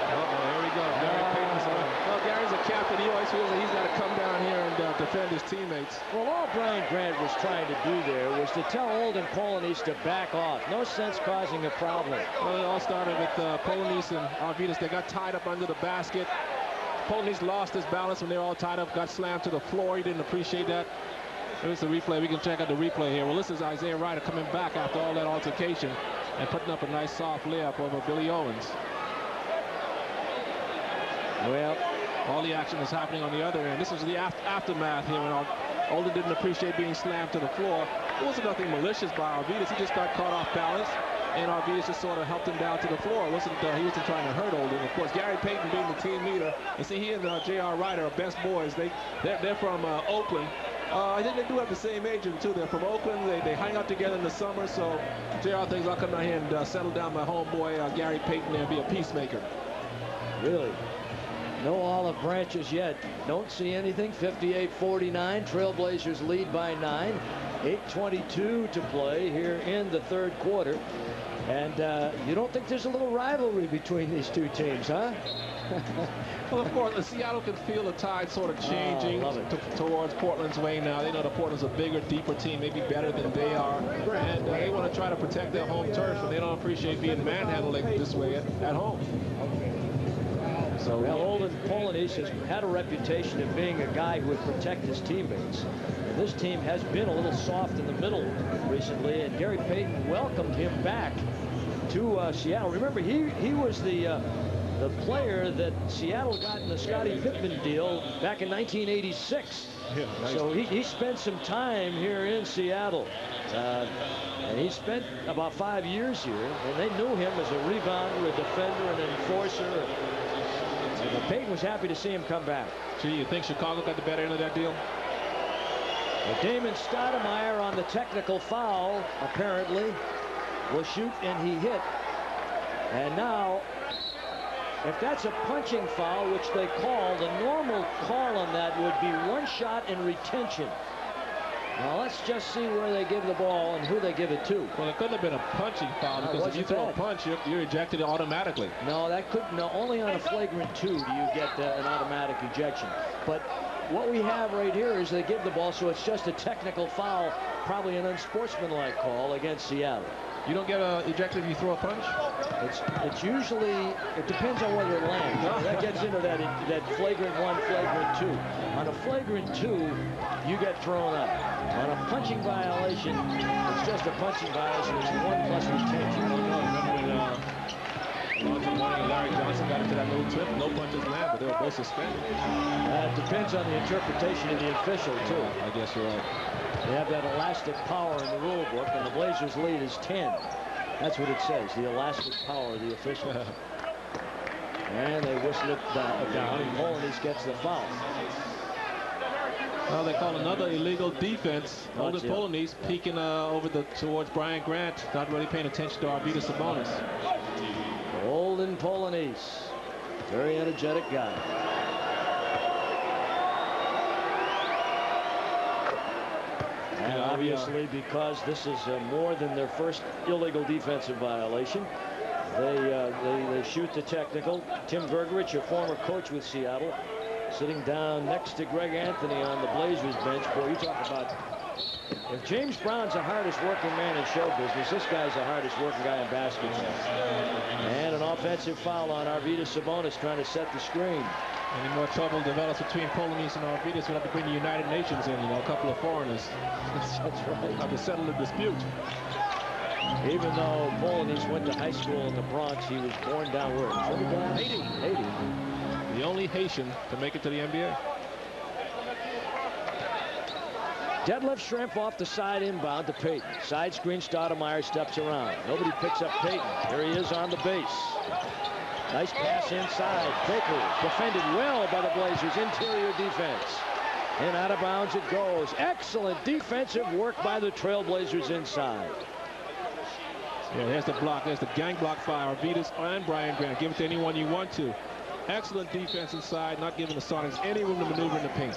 Speaker 2: Here we go. Gary Payton's well, Gary's a captain. He always feels that he's got to come down here and defend his teammates.
Speaker 1: Well, all Brian Grant was trying to do there was to tell Olden Polanese to back off. No sense causing a problem.
Speaker 2: Well, it all started with Polanese and Arvydas. They got tied up under the basket. Polanese lost his balance when they were all tied up, got slammed to the floor. He didn't appreciate that. Here's the replay. We can check out the replay here. Well, this is Isaiah Ryder coming back after all that altercation and putting up a nice soft layup over Billy Owens.
Speaker 1: Well,
Speaker 2: all the action is happening on the other end. This is the aftermath here when Olden didn't appreciate being slammed to the floor. It wasn't nothing malicious by Arvydas. He just got caught off balance, and Arvydas just sort of helped him down to the floor. He wasn't trying to hurt Olden. Of course, Gary Payton being the team leader, and see, he and J.R. Ryder are best boys. They're from Oakland. I think they do have the same agent too. They're from Oakland. They hang out together in the summer. So J.R. thinks I'll come down here and settle down my homeboy Gary Payton and be a peacemaker.
Speaker 1: Really? No olive branches yet. Don't see anything. 58-49. Trailblazers lead by 9. 8:22 to play here in the third quarter. And you don't think there's a little rivalry between these two teams, huh?
Speaker 2: Well, of course, Seattle can feel the tide sort of changing towards Portland's way now. They know that Portland's a bigger, deeper team, maybe better than they are. And they want to try to protect their home turf, and they don't appreciate being manhandled like this way at home.
Speaker 1: So, well, Olden Polanese has had a reputation of being a guy who would protect his teammates. This team has been a little soft in the middle recently, and Gary Payton welcomed him back to Seattle. Remember, he was the player that Seattle got in the Scottie Pippen deal back in 1986.
Speaker 2: Yeah, nice.
Speaker 1: So he spent some time here in Seattle. And he spent about 5 years here, and they knew him as a rebounder, a defender, an enforcer. And Payton was happy to see him come back.
Speaker 2: Gee, you think Chicago got the better end of that deal?
Speaker 1: Well, Damon Stoudemire on the technical foul, apparently, will shoot, and he hit. And now, if that's a punching foul, which they call, the normal call on that would be 1 shot and retention. Now let's just see where they give the ball and who they give it to.
Speaker 2: Well, it couldn't have been a punching foul, because if you throw a punch, you're ejected automatically.
Speaker 1: No, that couldn't. No, only on a flagrant 2 do you get an automatic ejection. But what we have right here is they give the ball, so it's just a technical foul, probably an unsportsmanlike call against Seattle.
Speaker 2: You don't get ejected if you throw a punch?
Speaker 1: It's usually, it depends on whether it lands. That gets into that flagrant 1, flagrant 2. On a flagrant 2, you get thrown out. On a punching violation, it's just a punching violation. It's 1 plus retention.
Speaker 2: Remember when Alonzo Mourning and Larry Johnson got into that little trip? No punches land, but they were both suspended.
Speaker 1: It depends on the interpretation of the official, too.
Speaker 2: I guess you're right.
Speaker 1: They have that elastic power in the rule book, and the Blazers' lead is 10. That's what it says, the elastic power of the official. And they whistle it down, and Polanyi gets the foul.
Speaker 2: Well, they call another illegal defense. Olden Polanyi peeking towards Brian Grant, not really paying attention to Arvydas Sabonis.
Speaker 1: Olden Polanyi, very energetic guy. And obviously, because this is more than their first illegal defensive violation, they shoot the technical. Tim Vergerich, a former coach with Seattle, sitting down next to Greg Anthony on the Blazers bench. Boy, you talk about, if James Brown's the hardest working man in show business, this guy's the hardest working guy in basketball. And an offensive foul on Arvydas Sabonis trying to set the screen.
Speaker 2: Any more trouble develops between Polanyi and Arvydas, we'll have to bring the United Nations in, a couple of foreigners.
Speaker 1: That's right.
Speaker 2: Have to settle the dispute.
Speaker 1: Even though Polanyi went to high school in the Bronx, he was born down where? Haiti.
Speaker 2: The only Haitian to make it to the NBA.
Speaker 1: Detlef Schrempf off the side inbound to Payton. Side screen, Stoudemire steps around. Nobody picks up Payton. Here he is on the base. Nice pass inside. Baker defended well by the Blazers. Interior defense. And out of bounds it goes. Excellent defensive work by the Trailblazers inside.
Speaker 2: Yeah, there's the block. There's the gang block by Arvydas and Brian Grant. Give it to anyone you want to. Excellent defense inside, not giving the Sonics any room to maneuver in the paint.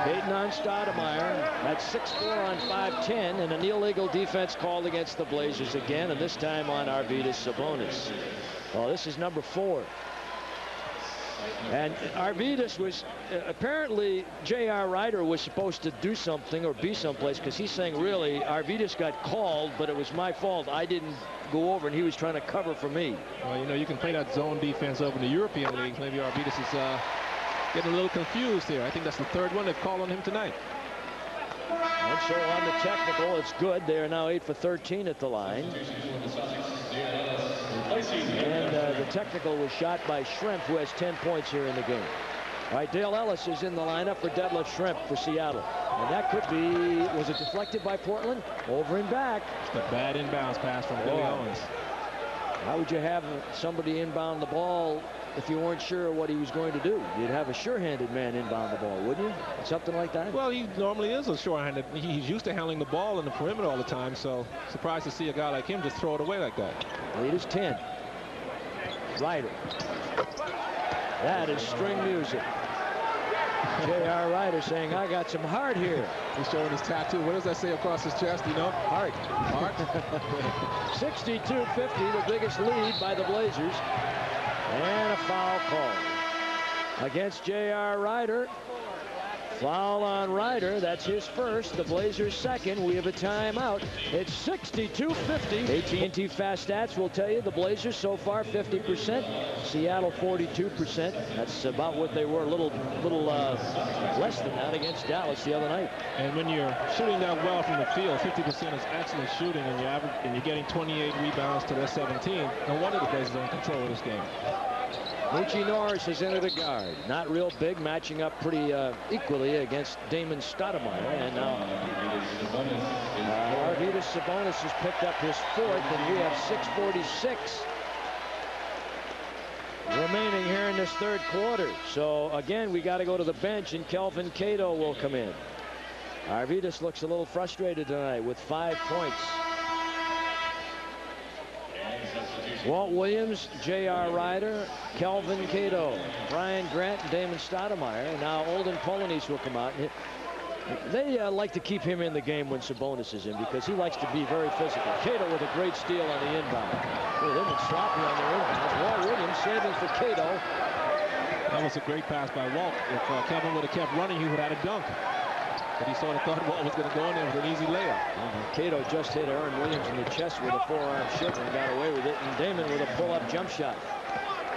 Speaker 1: Payton on Stoudemire. That's 6'4" on 5'10", and an illegal defense called against the Blazers again, and this time on Arvydas Sabonis. Oh, this is number 4. And Arvydas was apparently J.R. Ryder was supposed to do something or be someplace, because he's saying really Arvydas got called, but it was my fault. I didn't go over, and he was trying to cover for me.
Speaker 2: Well, you can play that zone defense over in the European leagues. Maybe Arvydas is getting a little confused here. I think that's the 3rd one they've called on him tonight.
Speaker 1: And so on the technical, it's good. They are now 8 for 13 at the line. And the technical was shot by Schrempf, who has 10 points here in the game. All right, Dale Ellis is in the lineup for Detlef Schrempf for Seattle. And that could be, was it deflected by Portland? Over and back.
Speaker 2: It's a bad inbounds pass from Billy Owens.
Speaker 1: How would you have somebody inbound the ball if you weren't sure what he was going to do? You'd have a sure-handed man inbound the ball, wouldn't you? Something like that?
Speaker 2: Well, he normally is a sure-handed. He's used to handling the ball in the perimeter all the time, so surprised to see a guy like him just throw it away like that.
Speaker 1: Lead is 10. Ryder. That is string music. J.R. Ryder saying, I got some heart here.
Speaker 2: He's showing his tattoo. What does that say across his chest, you know?
Speaker 1: Heart.
Speaker 2: Heart.
Speaker 1: 62-50, the biggest lead by the Blazers. And a foul call against J.R. Ryder. Foul on Ryder. That's his first. The Blazers second. We have a timeout. It's 62-50. AT&T Fast Stats will tell you the Blazers so far 50%. Seattle 42%. That's about what they were. A little less than that against Dallas the other night.
Speaker 2: And when you're shooting that well from the field, 50% is excellent shooting, and you're getting 28 rebounds to their 17. No wonder the Blazers are in control of this game.
Speaker 1: Moochie Norris has entered a guard. Not real big, matching up pretty equally against Damon Stoudemire. And now Arvydas Sabonis has picked up his fourth, and we have 6:46 remaining here in this third quarter. So again, we got to go to the bench, and Kelvin Cato will come in. Arvydas looks a little frustrated tonight with 5 points. Walt Williams, J.R. Ryder, Kelvin Cato, Brian Grant, and Damon Stoudemire. Now Olden Polanyi will come out. They like to keep him in the game when Sabonis is in because he likes to be very physical. Cato with a great steal on the inbound. They've been sloppy on their inbounds. Walt Williams saving for Cato.
Speaker 2: That was a great pass by Walt. If Kevin would have kept running, he would have had a dunk. But he sort of thought Walt was going to go in there with an easy layup.
Speaker 1: Cato just hit Aaron Williams in the chest with a forearm shiver and got away with it. And Damon with a pull-up jump shot.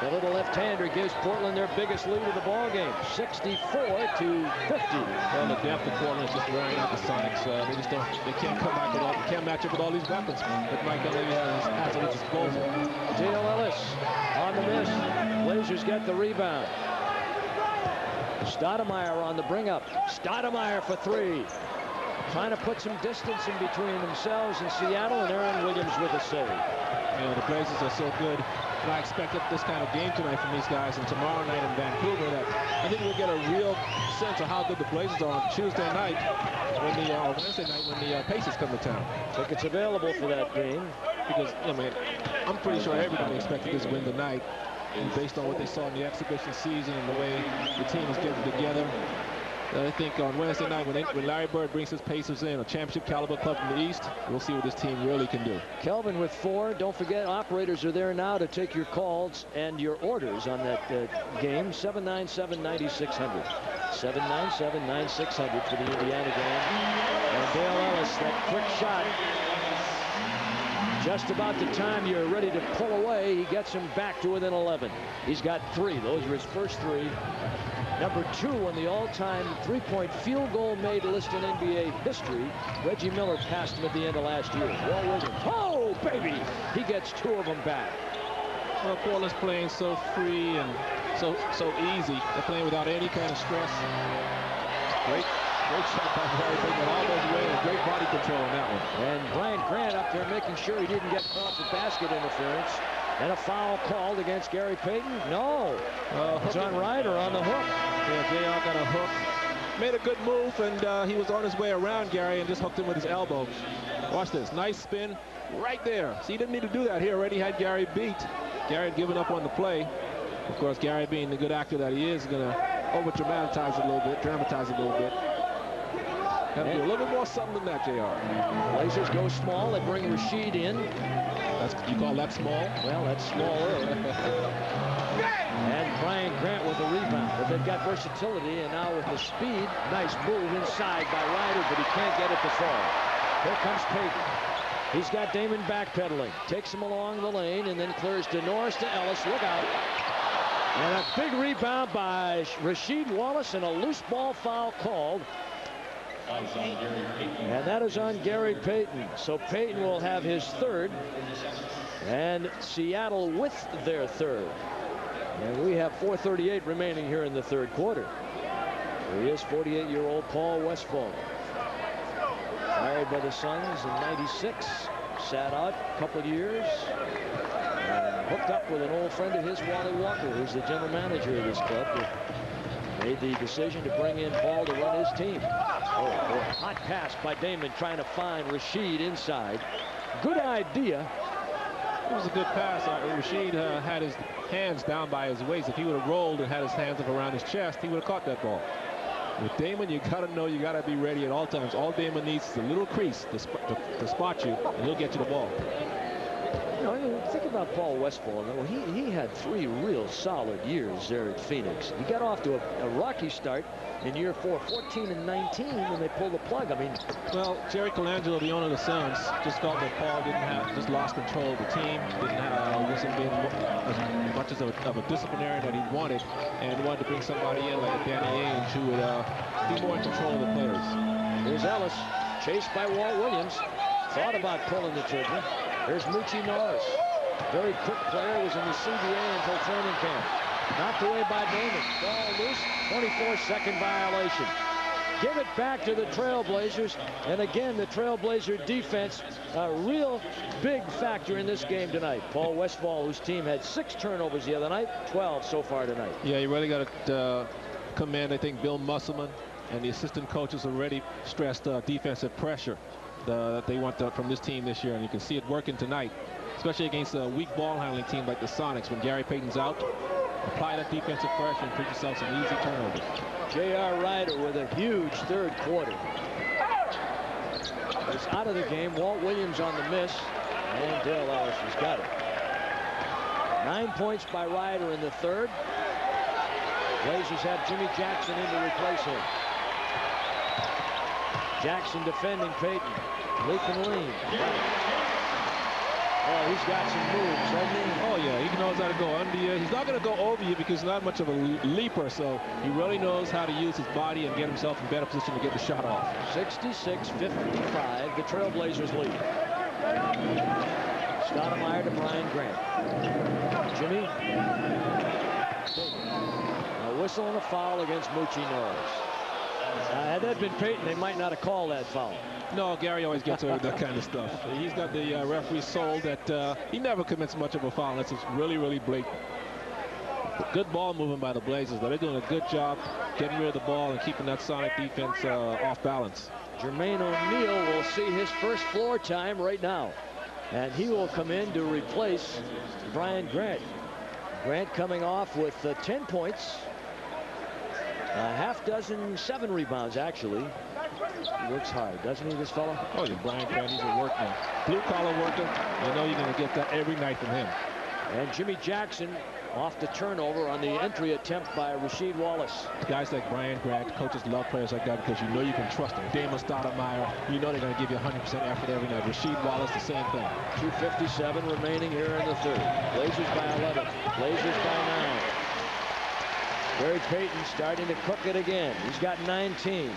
Speaker 1: The little left-hander gives Portland their biggest lead of the ball game, 64-50.
Speaker 2: Well, the depth of Portland is just wearing out the Sonics. They can't come back with all, they can't match up with all these weapons that Mike Dunleavy has at his disposal.
Speaker 1: Dale Ellis on the miss. Blazers get the rebound. Stoudemire on the bring up. Stoudemire for three. Trying to put some distance in between themselves and Seattle, and Aaron Williams with a save.
Speaker 2: You know, the Blazers are so good. And I expected this kind of game tonight from these guys, and tomorrow night in Vancouver, that I think we'll get a real sense of how good the Blazers are on Tuesday night, or Wednesday night when the Pacers come to town.
Speaker 1: Tickets available for that game.
Speaker 2: Because, I mean, I'm pretty sure everybody expected this win tonight, based on what they saw in the exhibition season and the way the team is getting together. I think on Wednesday night, when Larry Bird brings his Pacers in, a championship caliber club from the East, we'll see what this team really can do.
Speaker 1: Kelvin with 4. Don't forget, operators are there now to take your calls and your orders on that game. 797-9600. 797-9600 for the Indiana game. And Dale Ellis, that quick shot. Just about the time you're ready to pull away, he gets him back to within 11. He's got 3. Those are his first 3. Number 2 on the all-time three-point field goal made list in NBA history. Reggie Miller passed him at the end of last year. Walt Williams, oh, baby! He gets 2 of them back.
Speaker 2: Well, Portland's playing so free and so easy. They're playing without any kind of stress. Great shot by Barry Payton all those way, and great body control on that one.
Speaker 1: And Brian Grant up there making sure he didn't get caught for basket interference. And a foul called against Gary Payton? No. It's on Ryder on the hook.
Speaker 2: Yeah, JR got a hook. Made a good move, and he was on his way around Gary and just hooked him with his elbow. Watch this. Nice spin right there. See, he didn't need to do that. He already had Gary beat. Gary had given up on the play. Of course, Gary, being the good actor that he is going to over-dramatize it a little bit, dramatize it a little bit. Have to do a little bit more something than that, JR.
Speaker 1: Blazers go small. They bring Rasheed in.
Speaker 2: You call that small?
Speaker 1: Well, that's smaller. And Brian Grant with the rebound. But they've got versatility, and now with the speed, nice move inside by Ryder, but he can't get it to fall. Here comes Payton. He's got Damon backpedaling. Takes him along the lane, and then clears to Norris to Ellis. Look out. And a big rebound by Rasheed Wallace, and a loose ball foul called. And that is on Gary Payton. So Payton will have his 3rd, and Seattle with their 3rd. And we have 4:38 remaining here in the third quarter. Here he is, 48-year-old Paul Westphal. Hired by the Suns in '96, sat out a couple of years, and hooked up with an old friend of his, Wally Walker, who's the general manager of this club. Made the decision to bring in Paul to run his team. Oh, hot pass by Damon trying to find Rasheed inside. Good idea.
Speaker 2: It was a good pass. Rasheed had his hands down by his waist. If he would have rolled and had his hands up around his chest, he would have caught that ball. With Damon, you got to know you got to be ready at all times. All Damon needs is a little crease to spot you, and he'll get you the ball.
Speaker 1: know, you think about Paul Westphal. Well, he had 3 real solid years there at Phoenix. He got off to a rocky start in year 4, 14 and 19, and they pulled the plug. I mean,
Speaker 2: well, Jerry Colangelo, the owner of the Suns, just felt that Paul just lost control of the team, wasn't being as much as of a disciplinarian that he wanted, and wanted to bring somebody in like a Danny Ainge who would be more in control of the players.
Speaker 1: Here's Ellis, chased by Walt Williams. Thought about pulling the trigger. Here's Moochie Norris. Very quick player, was in the CBA until training camp. Knocked away by Damon. Ball loose, 24-second violation. Give it back to the Trailblazers. And again, the Trailblazer defense, a real big factor in this game tonight. Paul Westphal, whose team had 6 turnovers the other night, 12 so far tonight.
Speaker 2: Yeah, you really got to commend, I think, Bill Musselman and the assistant coaches already stressed defensive pressure that they want from this team this year, and you can see it working tonight, especially against a weak ball handling team like the Sonics. When Gary Payton's out, apply that defensive pressure and put yourself some easy turnovers.
Speaker 1: J.R. Ryder with a huge third quarter. He's out of the game. Walt Williams on the miss, and Dale Ellis has got it. 9 points by Ryder in the third. Blazers have Jimmy Jackson in to replace him. Jackson defending Payton. Leap and lean. Oh, he's got some moves, doesn't he?
Speaker 2: Oh, yeah, he knows how to go under you. He's not going to go over you because he's not much of a leaper, so he really knows how to use his body and get himself in better position to get the shot off.
Speaker 1: 66-55, the Trailblazers lead. Stoudemire to Brian Grant. Jimmy. A whistle and a foul against Moochie Norris. Had that been Payton, they might not have called that foul.
Speaker 2: No, Gary always gets away with that kind of stuff. He's got the referee sold that he never commits much of a foul unless it's really, really blatant. Good ball movement by the Blazers, though. They're doing a good job getting rid of the ball and keeping that Sonic defense off balance.
Speaker 1: Jermaine O'Neal will see his first floor time right now, and he will come in to replace Brian Grant. Grant coming off with 10 points. Half dozen, 7 rebounds, actually. He works hard, doesn't he, this fella?
Speaker 2: Oh, yeah, Brian Grant, he's a workman. Blue-collar worker. You know you're going to get that every night from him.
Speaker 1: And Jimmy Jackson off the turnover on the entry attempt by Rasheed Wallace.
Speaker 2: Guys like Brian Grant, coaches love players like that because you know you can trust them. Damon Stoudemire, you know they're going to give you 100% effort every night. Rasheed Wallace, the same thing.
Speaker 1: 2:57 remaining here in the third. Blazers by 11. Blazers by 9. Gary Payton starting to cook it again. He's got 19.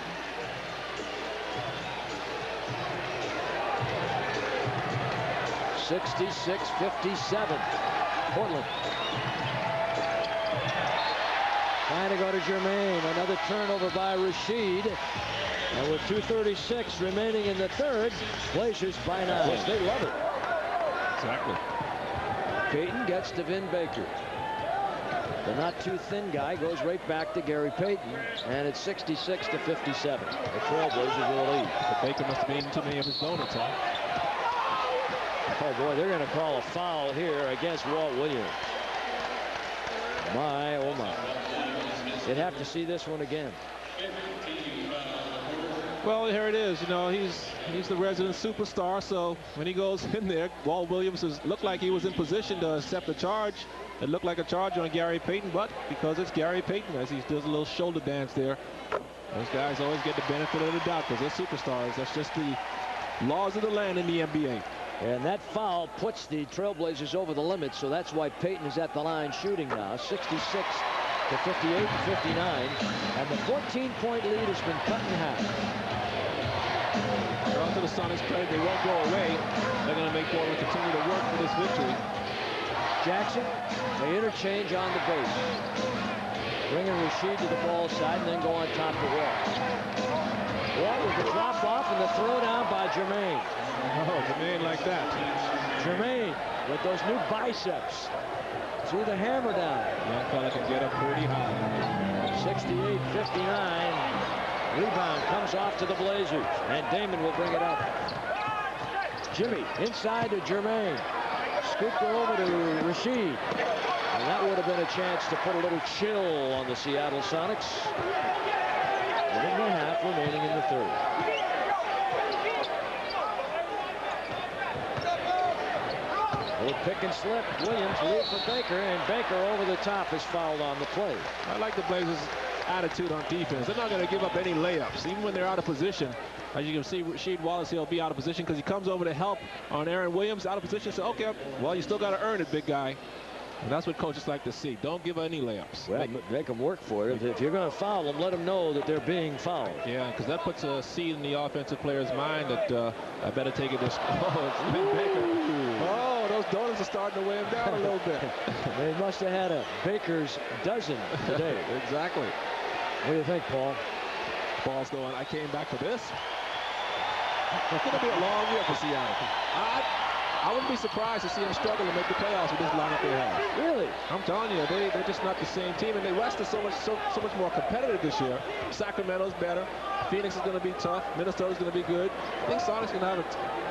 Speaker 1: (66-57). Portland. Trying to go to Jermaine. Another turnover by Rasheed. And with 2:36 remaining in the third, Blazers by 9. Yes, they love it.
Speaker 2: Exactly.
Speaker 1: Payton gets to Vin Baker. The not too thin guy goes right back to Gary Payton, and it's 66-57. The Trailblazers will lead.
Speaker 2: But Baker must have eaten too many of his donuts, huh?
Speaker 1: Oh boy, they're going to call a foul here against Walt Williams. My, oh my. You'd have to see this one again.
Speaker 2: Well, here it is. You know, he's the resident superstar, so when he goes in there, Walt Williams looked like he was in position to accept the charge. It looked like a charge on Gary Payton, but because it's Gary Payton, as he does a little shoulder dance there, those guys always get the benefit of the doubt because they're superstars. That's just the laws of the land in the NBA.
Speaker 1: And that foul puts the Trailblazers over the limit, so that's why Payton is at the line shooting now. 66-58-59, and the 14-point lead has been cut in half.
Speaker 2: Well, to the Sonics' credit, they won't go away. They're going to make Portland continue to work for this victory.
Speaker 1: Jackson, they interchange on the base. Bringing Rasheed to the ball side and then go on top to Walt. Walt with the drop off and the throw down by Jermaine.
Speaker 2: Oh, Jermaine like that.
Speaker 1: Jermaine with those new biceps. Threw the hammer down.
Speaker 2: Young fella can get up pretty high.
Speaker 1: 68-59. Rebound comes off to the Blazers. And Damon will bring it up. Jimmy inside to Jermaine. Scooped it over to Rasheed. And that would have been a chance to put a little chill on the Seattle Sonics. 1.5 remaining in the third. With pick and slip, Williams lead for Baker, and Baker over the top is fouled on the play.
Speaker 2: I like the Blazers' attitude on defense. They're not going to give up any layups, even when they're out of position. As you can see, Rasheed Wallace, he'll be out of position because he comes over to help on Aaron Williams. Out of position, so okay, well, you still got to earn it, big guy. And that's what coaches like to see. Don't give any layups.
Speaker 1: Well, make them work for it. If you're going to foul them, let them know that they're being fouled.
Speaker 2: Yeah, because that puts a seed in the offensive player's mind that I better take it this. Oh, it's been Baker. Oh, those donuts are starting to weigh him down a little bit.
Speaker 1: They must have had a Baker's dozen today.
Speaker 2: Exactly.
Speaker 1: What do you think, Paul?
Speaker 2: Paul's going, I came back for this. It's going to be a long year for Seattle. I wouldn't be surprised to see them struggle to make the playoffs with this lineup they have.
Speaker 1: Really?
Speaker 2: I'm telling you, they're just not the same team, and the West is so much more competitive this year. Sacramento's better. Phoenix is going to be tough. Minnesota's going to be good. I think Sonic's going to have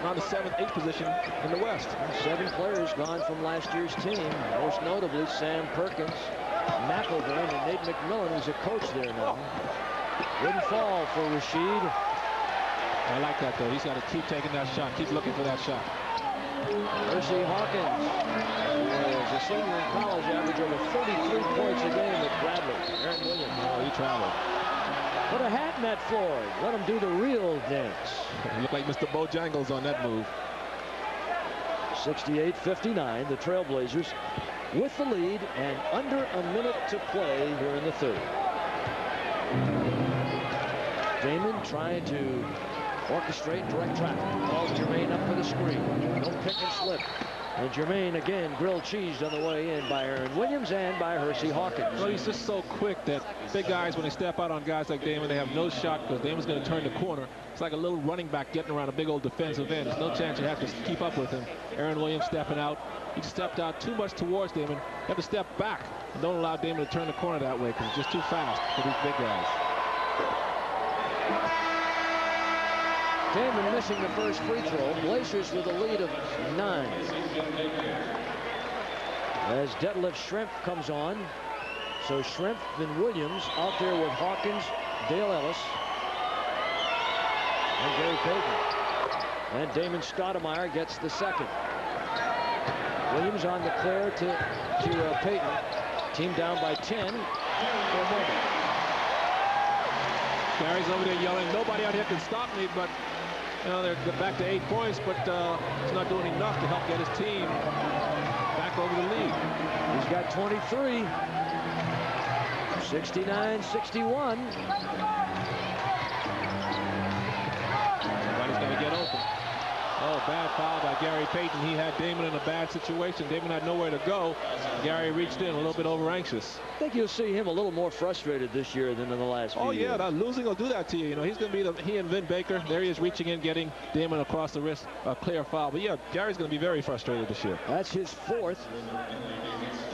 Speaker 2: around the 7th, 8th position in the West.
Speaker 1: 7 players gone from last year's team, most notably Sam Perkins, McElvain, and Nate McMillan, who's a coach there now. Wouldn't fall for Rasheed.
Speaker 2: I like that, though. He's got to keep taking that shot, keep looking for that shot.
Speaker 1: Hersey Hawkins was a senior in college, averaged over 33 points a game at Bradley. Aaron Williams.
Speaker 2: Oh, he traveled.
Speaker 1: Put a hat in that floor. Let him do the real dance.
Speaker 2: He looked like Mr. Bojangles on that move.
Speaker 1: 68-59, the Trailblazers with the lead and under a minute to play here in the third. Damon trying to orchestrate direct traffic. Calls Jermaine up for the screen. No pick and slip. And Jermaine again grilled cheesed on the way in by Aaron Williams and by Hersey Hawkins.
Speaker 2: Well, he's just so quick that big guys, when they step out on guys like Damon, they have no shot because Damon's going to turn the corner. It's like a little running back getting around a big old defensive end. There's no chance you have to keep up with him. Aaron Williams stepping out. He stepped out too much towards Damon. You have to step back and don't allow Damon to turn the corner that way because it's just too fast for these big guys.
Speaker 1: Damon missing the first free throw. Blazers with a lead of 9. As Detlef Schrempf comes on. So Schrempf and Williams out there with Hawkins, Dale Ellis, and Gary Payton. And Damon Stoudemire gets the second. Williams on the clear to Payton. Team down by 10 for a moment.
Speaker 2: Gary's over there yelling, nobody out here can stop me, but you know, they're back to 8 points, but he's not doing enough to help get his team back over the lead.
Speaker 1: He's got 23. 69-61.
Speaker 2: Everybody's got to get open. Oh, bad foul by Gary Payton. He had Damon in a bad situation. Damon had nowhere to go. Gary reached in a little bit over anxious.
Speaker 1: I think you'll see him a little more frustrated this year than in the last few years.
Speaker 2: Oh, yeah, losing will do that to you. You know, he's going to be he and Vin Baker. There he is reaching in, getting Damon across the wrist, a clear foul. But, yeah, Gary's going to be very frustrated this year.
Speaker 1: That's his 4th.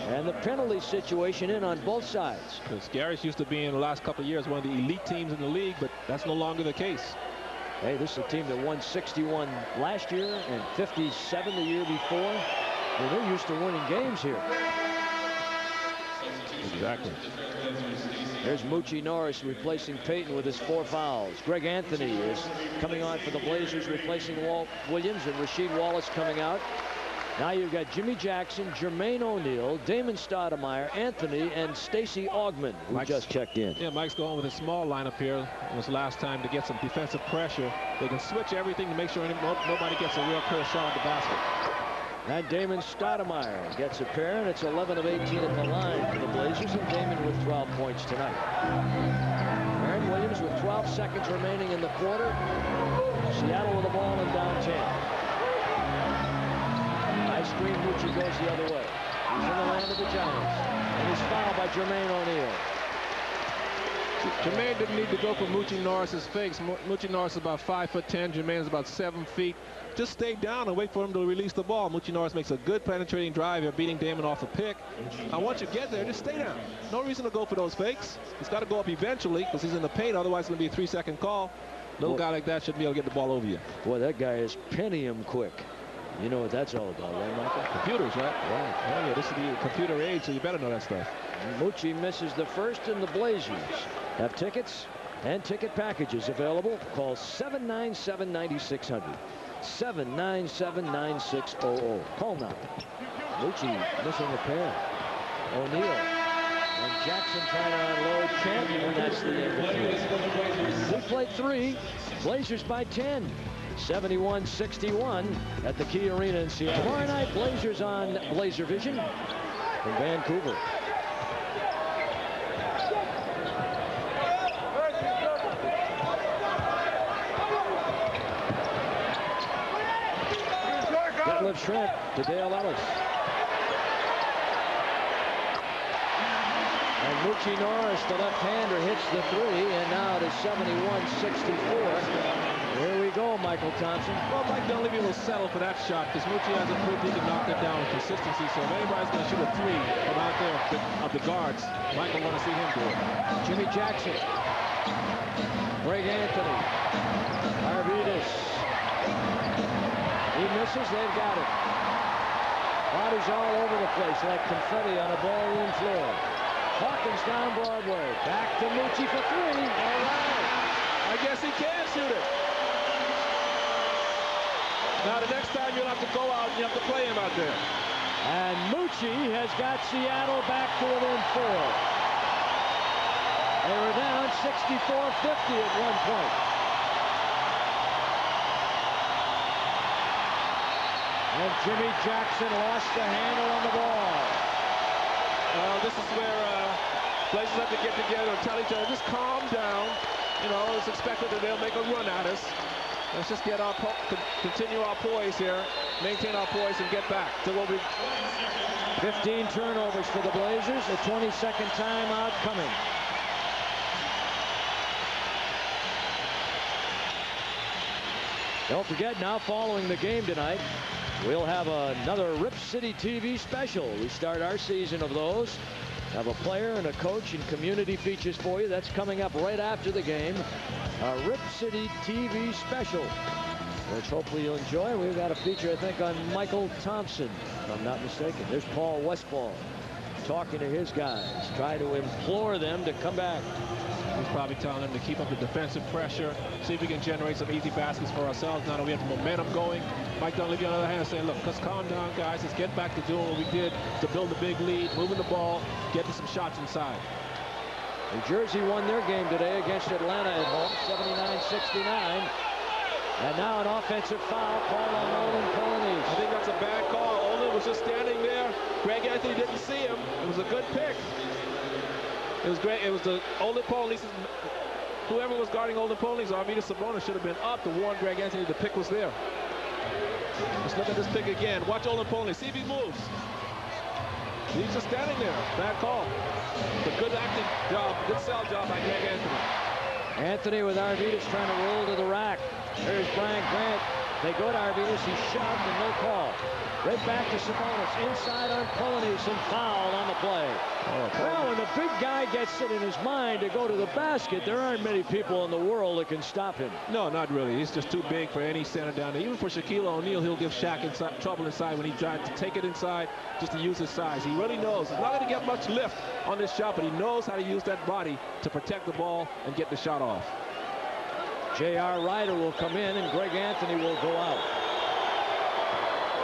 Speaker 1: And the penalty situation in on both sides.
Speaker 2: Because Gary's used to being in the last couple of years one of the elite teams in the league, but that's no longer the case.
Speaker 1: Hey, this is a team that won 61 last year and 57 the year before. Well, they're used to winning games here.
Speaker 2: Exactly.
Speaker 1: There's Moochie Norris replacing Payton with his 4 fouls. Greg Anthony is coming on for the Blazers, replacing Walt Williams, and Rasheed Wallace coming out. Now you've got Jimmy Jackson, Jermaine O'Neal, Damon Stoudemire, Anthony, and Stacey Augmon, who just checked in.
Speaker 2: Yeah, Mike's going with a small lineup here. It was last time to get some defensive pressure. They can switch everything to make sure nobody gets a real clear shot at the basket.
Speaker 1: And Damon Stoudemire gets a pair, and it's 11 of 18 at the line for the Blazers, and Damon with 12 points tonight. Aaron Williams with 12 seconds remaining in the quarter. Seattle with the ball and down 10. Screen Moochie goes the other way. He's in the land of the Giants. And he's fouled by Jermaine O'Neal.
Speaker 2: Jermaine didn't need to go for Moochie Norris's fakes. Moochie Norris is about 5'10". Jermaine's about 7 feet. Just stay down and wait for him to release the ball. Moochie Norris makes a good penetrating drive here, beating Damon off a pick. And once you get there, just stay down. No reason to go for those fakes. He's got to go up eventually because he's in the paint. Otherwise, it's going to be a 3-second call. Little guy like that shouldn't be able to get the ball over you.
Speaker 1: Boy, that guy is Pentium quick. You know what that's all about, right, Michael?
Speaker 2: Computers, right?
Speaker 1: Right.
Speaker 2: Oh, yeah, this is the computer age, so you better know that stuff.
Speaker 1: Moochie misses the first, and the Blazers have tickets and ticket packages available. Call 797-9600. 877-9600. Call now. Lucci missing a pair. O'Neal. And Jackson trying to unload Canton, and that's the end of it. We played 3. Blazers by 10. 71-61 at the Key Arena in Seattle. Tomorrow night, Blazers on Blazer Vision in Vancouver. Detlef Schrempf to Dale Ellis. And Moochie Norris, the left-hander, hits the 3, and now it is 71-64. Here we go, Michael Thompson.
Speaker 2: Well, Mike Dunleavy will settle for that shot because Moochie hasn't proved he can knock it down with consistency. So if anybody's going to shoot a 3 from out there of the guards, Michael want to see him do it.
Speaker 1: Jimmy Jackson. Greg Anthony. Arvidas. He misses. They've got it. Bodies all over the place like confetti on a ballroom floor. Hawkins down Broadway. Back to Moochie for 3. All right.
Speaker 2: I guess he can shoot it. Now the next time you'll have to go out and you have to play him out there.
Speaker 1: And Moochie has got Seattle back to within 4. They were down 64-50 at one point. And Jimmy Jackson lost the handle on the ball.
Speaker 2: This is where places have to get together and tell each other, just calm down. You know, it's expected that they'll make a run at us. Let's just get our continue our poise here, maintain our poise, and get back to what we.
Speaker 1: 15 turnovers for the Blazers. A 22nd timeout coming. Don't forget, now following the game tonight, we'll have another Rip City TV special. We start our season of those. Have a player and a coach and community features for you. That's coming up right after the game. A Rip City TV special, which hopefully you'll enjoy. We've got a feature, I think, on Michael Thompson, if I'm not mistaken. There's Paul Westphal talking to his guys, try to implore them to come back.
Speaker 2: He's probably telling them to keep up the defensive pressure, see if we can generate some easy baskets for ourselves now that we have the momentum going. Mike Dunleavy, on the other hand, saying, look, let's calm down, guys. Let's get back to doing what we did to build a big lead, moving the ball, getting some shots inside.
Speaker 1: New Jersey won their game today against Atlanta at home, 79-69. And now an offensive foul called on Olin Polanyi.
Speaker 2: I think that's a bad call. Olin was just standing there. Greg Anthony didn't see him. It was a good pick. It was great. It was the Olin Polanyi. Whoever was guarding Olin Polanyi's Arvidas Sabonis should have been up to warn Greg Anthony the pick was there. Let's look at this pick again. Watch Olin Polanyi. See if he moves. He's just standing there. Bad call. It's a good acting job, good sell job by Greg Anthony.
Speaker 1: Anthony with Arvidas trying to roll to the rack. There's Brian Grant. They go to Arvidas. He shoved and no call. Right back to Sabonis. Inside on Polanyi. Some foul on the play. Well, when the big guy gets it in his mind to go to the basket, there aren't many people in the world that can stop him.
Speaker 2: No, not really. He's just too big for any center down there. Even for Shaquille O'Neal, he'll give Shaq trouble inside when he tries to take it inside just to use his size. He really knows. He's not going to get much lift on this shot, but he knows how to use that body to protect the ball and get the shot off.
Speaker 1: J.R. Ryder will come in, and Greg Anthony will go out.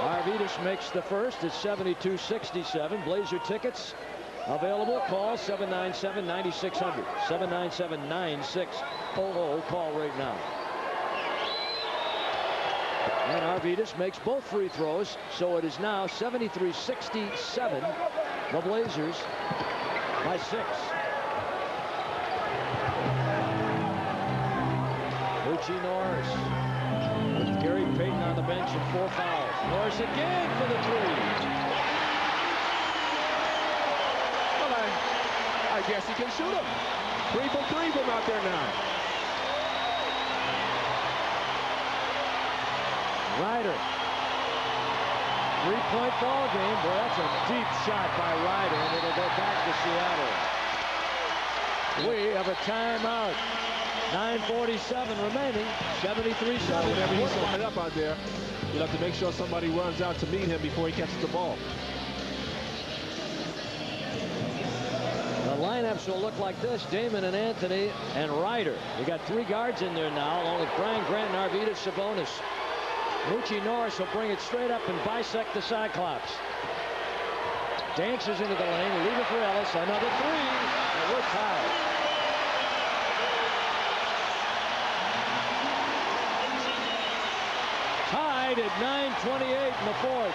Speaker 1: Arvidas makes the first at 72-67. Blazer tickets available. Call 797-9600. 797-9600. Call right now. And Arvidas makes both free throws, so it is now 73-67. The Blazers by 6. Moochie Norris with Gary Payton on the bench and 4 fouls. Norris again for the 3.
Speaker 2: Well, I guess he can shoot him. 3 for 3 from out there now.
Speaker 1: Ryder. 3-point ball game. Boy, that's a deep shot by Ryder, and it'll go back to Seattle. We have a timeout. 9:47 remaining. 73-7.
Speaker 2: Whenever he's lined up out there, you'll have to make sure somebody runs out to meet him before he catches the ball.
Speaker 1: The lineups will look like this. Damon and Anthony and Ryder. We got 3 guards in there now, along with Brian Grant and Arvidas Sabonis. Moochie Norris will bring it straight up and bisect the Cyclops. Dances into the lane, leave it for Ellis. Another three, and we're tied. Tied at 9:28 in the fourth.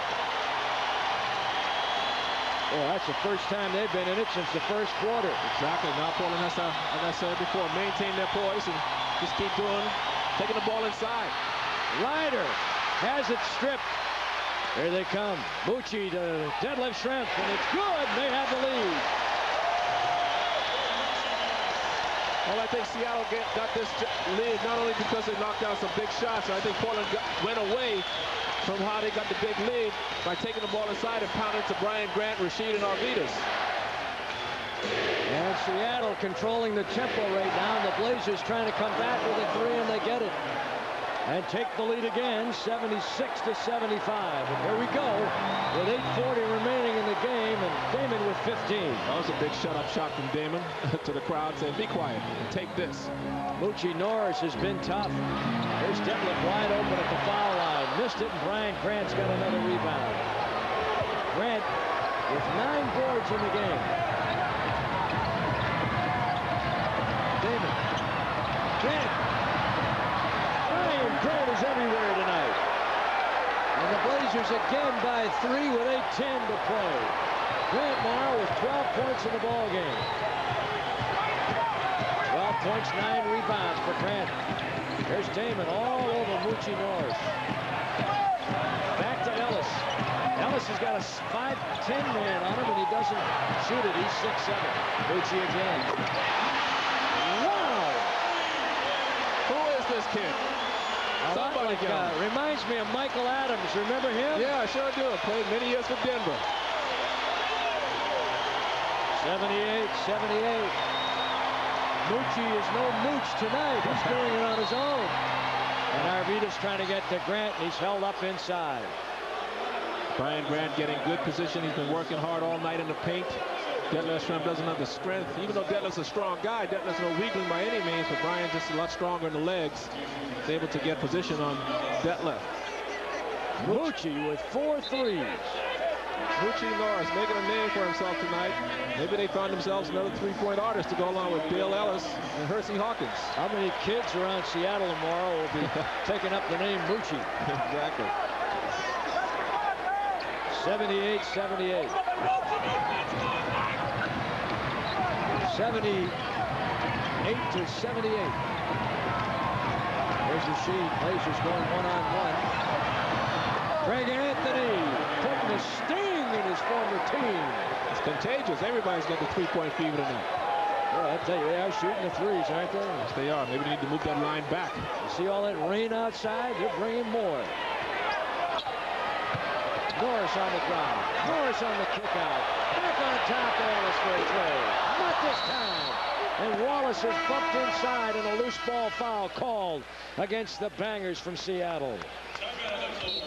Speaker 1: Well, that's the first time they've been in it since the first quarter.
Speaker 2: Exactly. Now Portland has to, as I said before, maintain their poise and just keep taking the ball inside.
Speaker 1: Ryder has it stripped. Here they come. Moochie to deadlift shrimp, and it's good. They have the lead.
Speaker 2: Well, I think Seattle got this lead not only because they knocked down some big shots. I think Portland went away from how they got the big lead by taking the ball inside and pounding to Brian Grant, Rasheed, and Arvidas.
Speaker 1: And Seattle controlling the tempo right now. And the Blazers trying to come back with a three, and they get it. And take the lead again, 76-75. And here we go with 8:40 remaining in the game, and Damon with 15.
Speaker 2: That was a big shut-up shot from Damon to the crowd, saying, be quiet and take this.
Speaker 1: Moochie Norris has been tough. There's Detlef wide open at the foul line. Missed it, and Brian Grant's got another rebound. Grant with 9 boards in the game. Damon. Grant. Brian Grant is everywhere tonight. And the Blazers again by 3 with 8:10 to play. Grant now with 12 points in the ball game. 12 points, 9 rebounds for Grant. There's Damon all over Moochie Norris. Back to Ellis. Ellis has got a 5'10" man on him, and he doesn't shoot it. He's 6'7". Moochie again. Wow!
Speaker 2: Who is this kid? Somebody
Speaker 1: reminds me of Michael Adams. Remember him?
Speaker 2: Yeah, I sure do. Played many years for Denver.
Speaker 1: 78-78. Moochie is no Mooch tonight. He's doing it on his own. And Arvidas trying to get to Grant, and he's held up inside.
Speaker 2: Brian Grant getting good position. He's been working hard all night in the paint. Detlef Schrempf doesn't have the strength. Even though Detlef's a strong guy, Detlef's no weakling by any means, but Brian's just a lot stronger in the legs. He's able to get position on Detlef.
Speaker 1: Moochie with 4 threes.
Speaker 2: Moochie Norris making a name for himself tonight. Maybe they found themselves another three-point artist to go along with Dale Ellis and Hersey Hawkins.
Speaker 1: How many kids around Seattle tomorrow will be taking up the name Moochie?
Speaker 2: Exactly.
Speaker 1: 78-78. 78-78. There's Rasheed. Blazers going one-on-one. Greg Anthony putting a sting in his former team.
Speaker 2: It's contagious. Everybody's got the three-point fever tonight.
Speaker 1: Well, I tell you, they are shooting the threes, aren't they?
Speaker 2: Yes, they are. Maybe they need to move that line back.
Speaker 1: You see all that rain outside? They're bringing more. Norris on the drive. Norris on the kick out. Back on top, Ellis for a tray. Not this time. And Wallace is bumped inside, and a loose ball foul called against the Bangers from Seattle.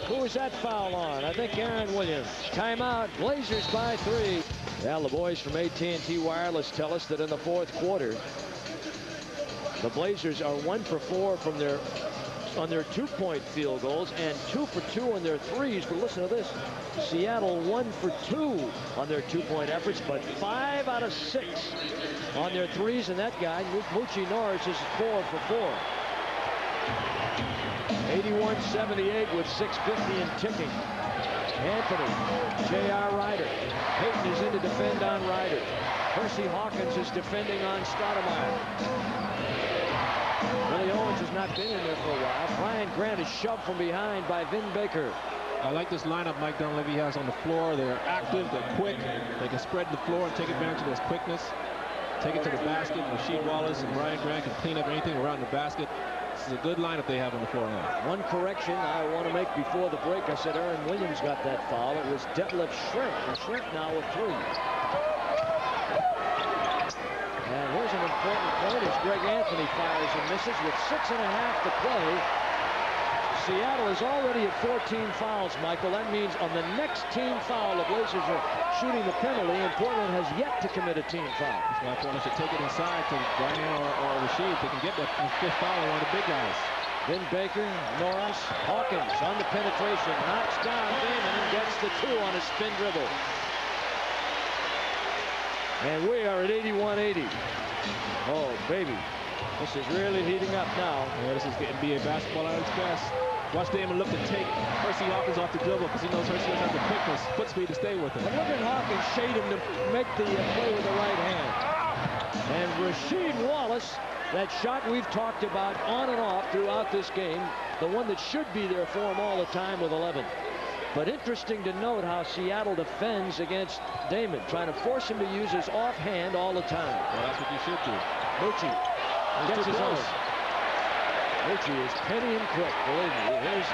Speaker 1: Who is that foul on? I think Aaron Williams. Timeout. Blazers by 3. Well, the boys from AT&T Wireless tell us that in the fourth quarter, the Blazers are 1 for 4 from on their 2-point field goals and 2 for 2 on their threes. But listen to this. Seattle 1 for 2 on their 2-point efforts, but 5 out of 6 on their threes. And that guy, Moochie Norris, is 4 for 4. 81-78 with 6:50 and ticking. Anthony, J.R. Ryder. Payton is in to defend on Ryder. Hersey Hawkins is defending on Stoudemire. Billy Owens has not been in there for a while. Brian Grant is shoved from behind by Vin Baker.
Speaker 2: I like this lineup Mike Dunleavy has on the floor. They're active, they're quick. They can spread the floor and take advantage of this quickness. Take it to the basket. Rasheed Wallace and Brian Grant can clean up anything around the basket. This is a good lineup they have on the floor now.
Speaker 1: One correction I want to make before the break. I said Aaron Williams got that foul. It was Detlef Schrempf. And Schrempf now with 3. And here's an important point as Greg Anthony fires and misses with 6.5 to play. Seattle is already at 14 fouls, Michael. That means on the next team foul, the Blazers are shooting the penalty, and Portland has yet to commit a team foul.
Speaker 2: That's why Portland should take it inside to Brian or Rasheed. They can get that 5th foul on the big guys.
Speaker 1: Vin Baker, Norris, Hawkins on the penetration, knocks down Damon and gets the 2 on a spin dribble. And we are at 81-80. Oh, baby. This is really heating up now.
Speaker 2: Yeah, this is getting NBA basketball at its best. Watch Damon look to take Hersey Hawkins off the dribble because he knows Hersey has the quickness, foot speed to stay with him.
Speaker 1: But look at Hawkins shade him to make the play with the right hand. And Rasheed Wallace, that shot we've talked about on and off throughout this game, the one that should be there for him all the time with 11. But interesting to note how Seattle defends against Damon, trying to force him to use his offhand all the time.
Speaker 2: Well, that's what you should do.
Speaker 1: Mucci gets his own. Mucci is penny and quick, believe me. Here's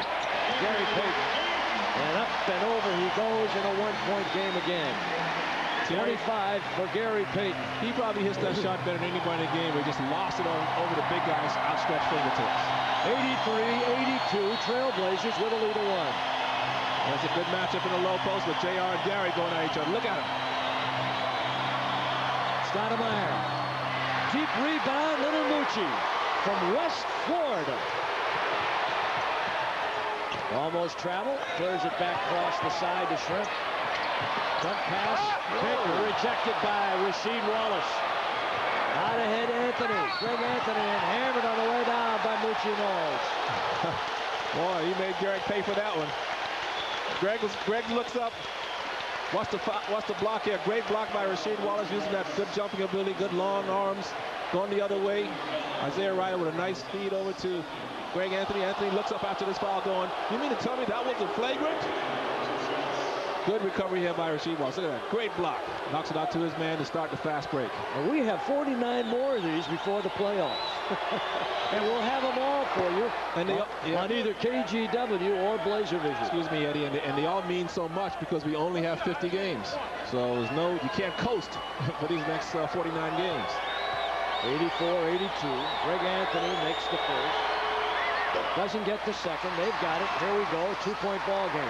Speaker 1: Gary Payton. And up and over he goes in a one-point game again. 25 for Gary Payton.
Speaker 2: He probably hits that shot better than anybody in the game. He just lost it over the big guy's outstretched fingertips.
Speaker 1: 83-82, Trailblazers with a lead of 1.
Speaker 2: That's a good matchup in the low post with JR and Gary going at each other. Look at him.
Speaker 1: Stoudemire. Deep rebound, Little Mucci from West Florida. Almost travel. Clears it back across the side to Shrimp. Front pass. Baker rejected by Rasheed Wallace. Out ahead Anthony. Greg Anthony and hammered on the way down by Mucci Knowles.
Speaker 2: Boy, he made Garrett pay for that one. Greg looks up. What's the block here? Great block by Rasheed Wallace, using that good jumping ability, good long arms, going the other way. Isaiah Ryder with a nice feed over to Greg Anthony. Anthony looks up after this foul going, you mean to tell me that wasn't flagrant? Good recovery here by Rasheed Wallace. Look at that. Great block. Knocks it out to his man to start the fast break.
Speaker 1: And we have 49 more of these before the playoffs. And we'll have them all for you on either KGW or Blazer Vision.
Speaker 2: Excuse me, Eddie, and they all mean so much because we only have 50 games. So you can't coast for these next 49 games.
Speaker 1: 84-82. Greg Anthony makes the first. Doesn't get the second. They've got it. Here we go. 2-point ball game.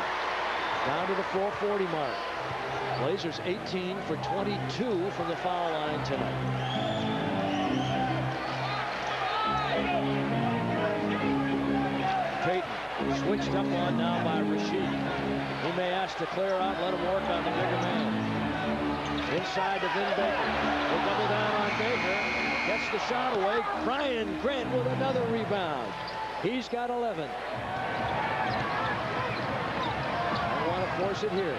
Speaker 1: Down to the 440 mark. Blazers 18 for 22 from the foul line tonight. Payton switched up on now by Rasheed. He may ask to clear out, let him work on the bigger man. Inside to Vin Baker. They double down on Baker. Gets the shot away. Brian Grant with another rebound. He's got 11. I want to force it here.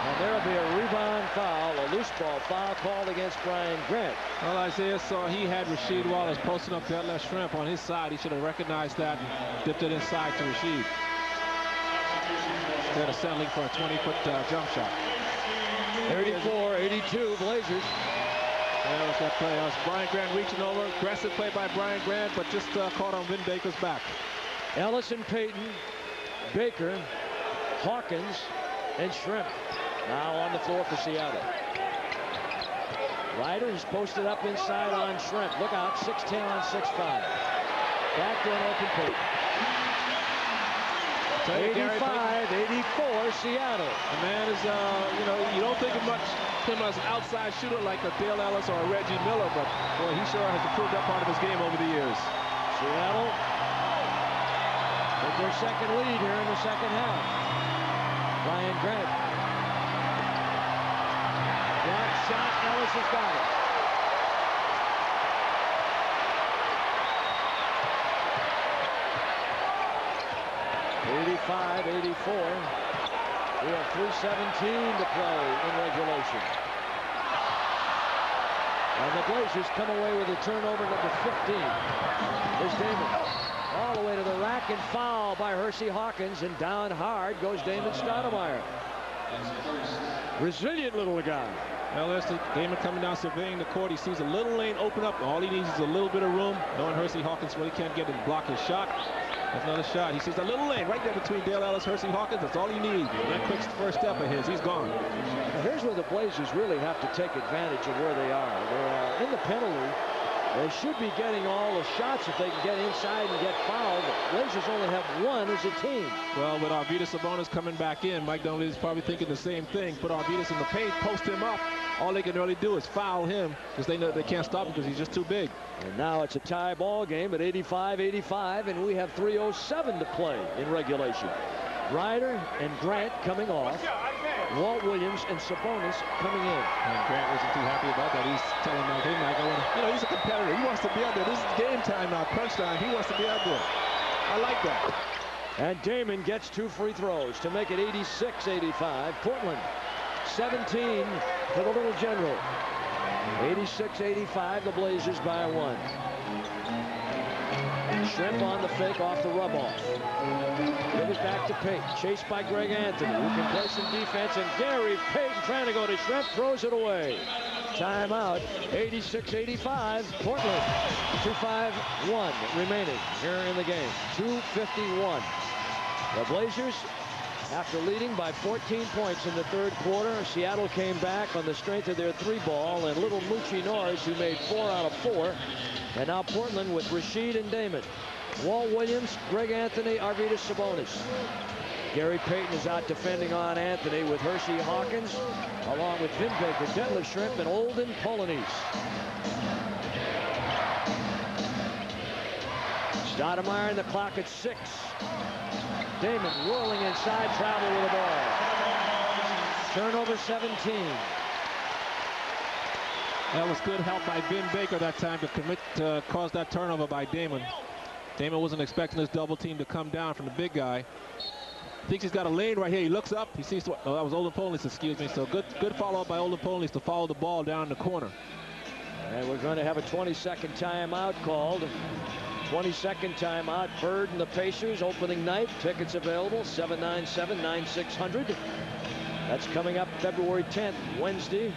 Speaker 1: And there'll be a rebound foul, a loose ball foul called against Brian Grant.
Speaker 2: Well, Isaiah saw he had Rasheed Wallace posting up that left Shrimp on his side. He should have recognized that and dipped it inside to Rasheed. Instead of settling for a 20-foot jump shot.
Speaker 1: 34-82 Blazers.
Speaker 2: There was that play. That was Brian Grant reaching over. Aggressive play by Brian Grant, but just caught on Vin Baker's back.
Speaker 1: Ellison, Payton, Baker, Hawkins, and Shrimp now on the floor for Seattle. Ryder is posted up inside on Shrimp. Look out, 6'10 on 6'5. Back to an open Payton. 85-84 Seattle.
Speaker 2: The man is, you don't think of him as an outside shooter like a Dale Ellis or a Reggie Miller, but boy, he sure has improved that part of his game over the years.
Speaker 1: Seattle with their second lead here in the second half. Brian Grant. Block shot, Ellis has got it. '85-84. We have 3:17 to play in regulation. And the Blazers come away with a turnover number 15. There's Damon. All the way to the rack and foul by Hersey Hawkins, and down hard goes Damon Stoudemire. Resilient little guy.
Speaker 2: Well, there's Damon coming down surveying the court. He sees a little lane open up. All he needs is a little bit of room. Knowing Hersey Hawkins really can't get him to block his shot. That's another shot. He sees a little lane right there between Dale Ellis, Hersey Hawkins. That's all he needs. That quick first step of his, he's gone.
Speaker 1: Now here's where the Blazers really have to take advantage of where they are. They're in the penalty. They should be getting all the shots if they can get inside and get fouled. The Blazers only have one as a team.
Speaker 2: Well, with Arvydas Sabonis coming back in, Mike Dunleavy is probably thinking the same thing. Put Arvydas in the paint, post him up, all they can really do is foul him because they know they can't stop him because he's just too big.
Speaker 1: And now it's a tie ball game at 85-85, and we have 3:07 to play in regulation. Ryder and Grant coming off. Walt Williams and Sabonis coming in.
Speaker 2: And Grant wasn't too happy about that. He's telling Mike, hey, Mike, you know, he's a competitor. He wants to be out there. This is game time now, crunch time. He wants to be out there. I like that.
Speaker 1: And Damon gets 2 free throws to make it 86-85. Portland 17 for the Little General. 86-85, the Blazers by 1. Shrimp on the fake off the rub-off. Give it back to Payton. Chased by Greg Anthony, who can play some defense. And Gary Payton trying to go to Shrimp, throws it away. Timeout, 86-85, Portland. 2:51 remaining here in the game. 2:51. The Blazers, after leading by 14 points in the third quarter, Seattle came back on the strength of their 3-ball and little Moochie Norris, who made 4 out of 4. And now Portland with Rasheed and Damon. Walt Williams, Greg Anthony, Arvydas Sabonis. Gary Payton is out defending on Anthony with Hershey Hawkins, along with Vin Baker, Detlef Shrimp, and Olden Polanese. Stoudemire in the clock at 6. Damon whirling inside, travel with the ball. Turnover 17.
Speaker 2: That was good help by Vin Baker that time to cause that turnover by Damon. Damon wasn't expecting this double team to come down from the big guy. Thinks he's got a lane right here. He looks up. He sees what? Oh, that was Olden Polanese, excuse me. So good follow up by Olden Polanese to follow the ball down the corner.
Speaker 1: And we're going to have a 20-second timeout called. 22nd timeout. Bird and the Pacers opening night. Tickets available 797-9600. That's coming up February 10th, Wednesday.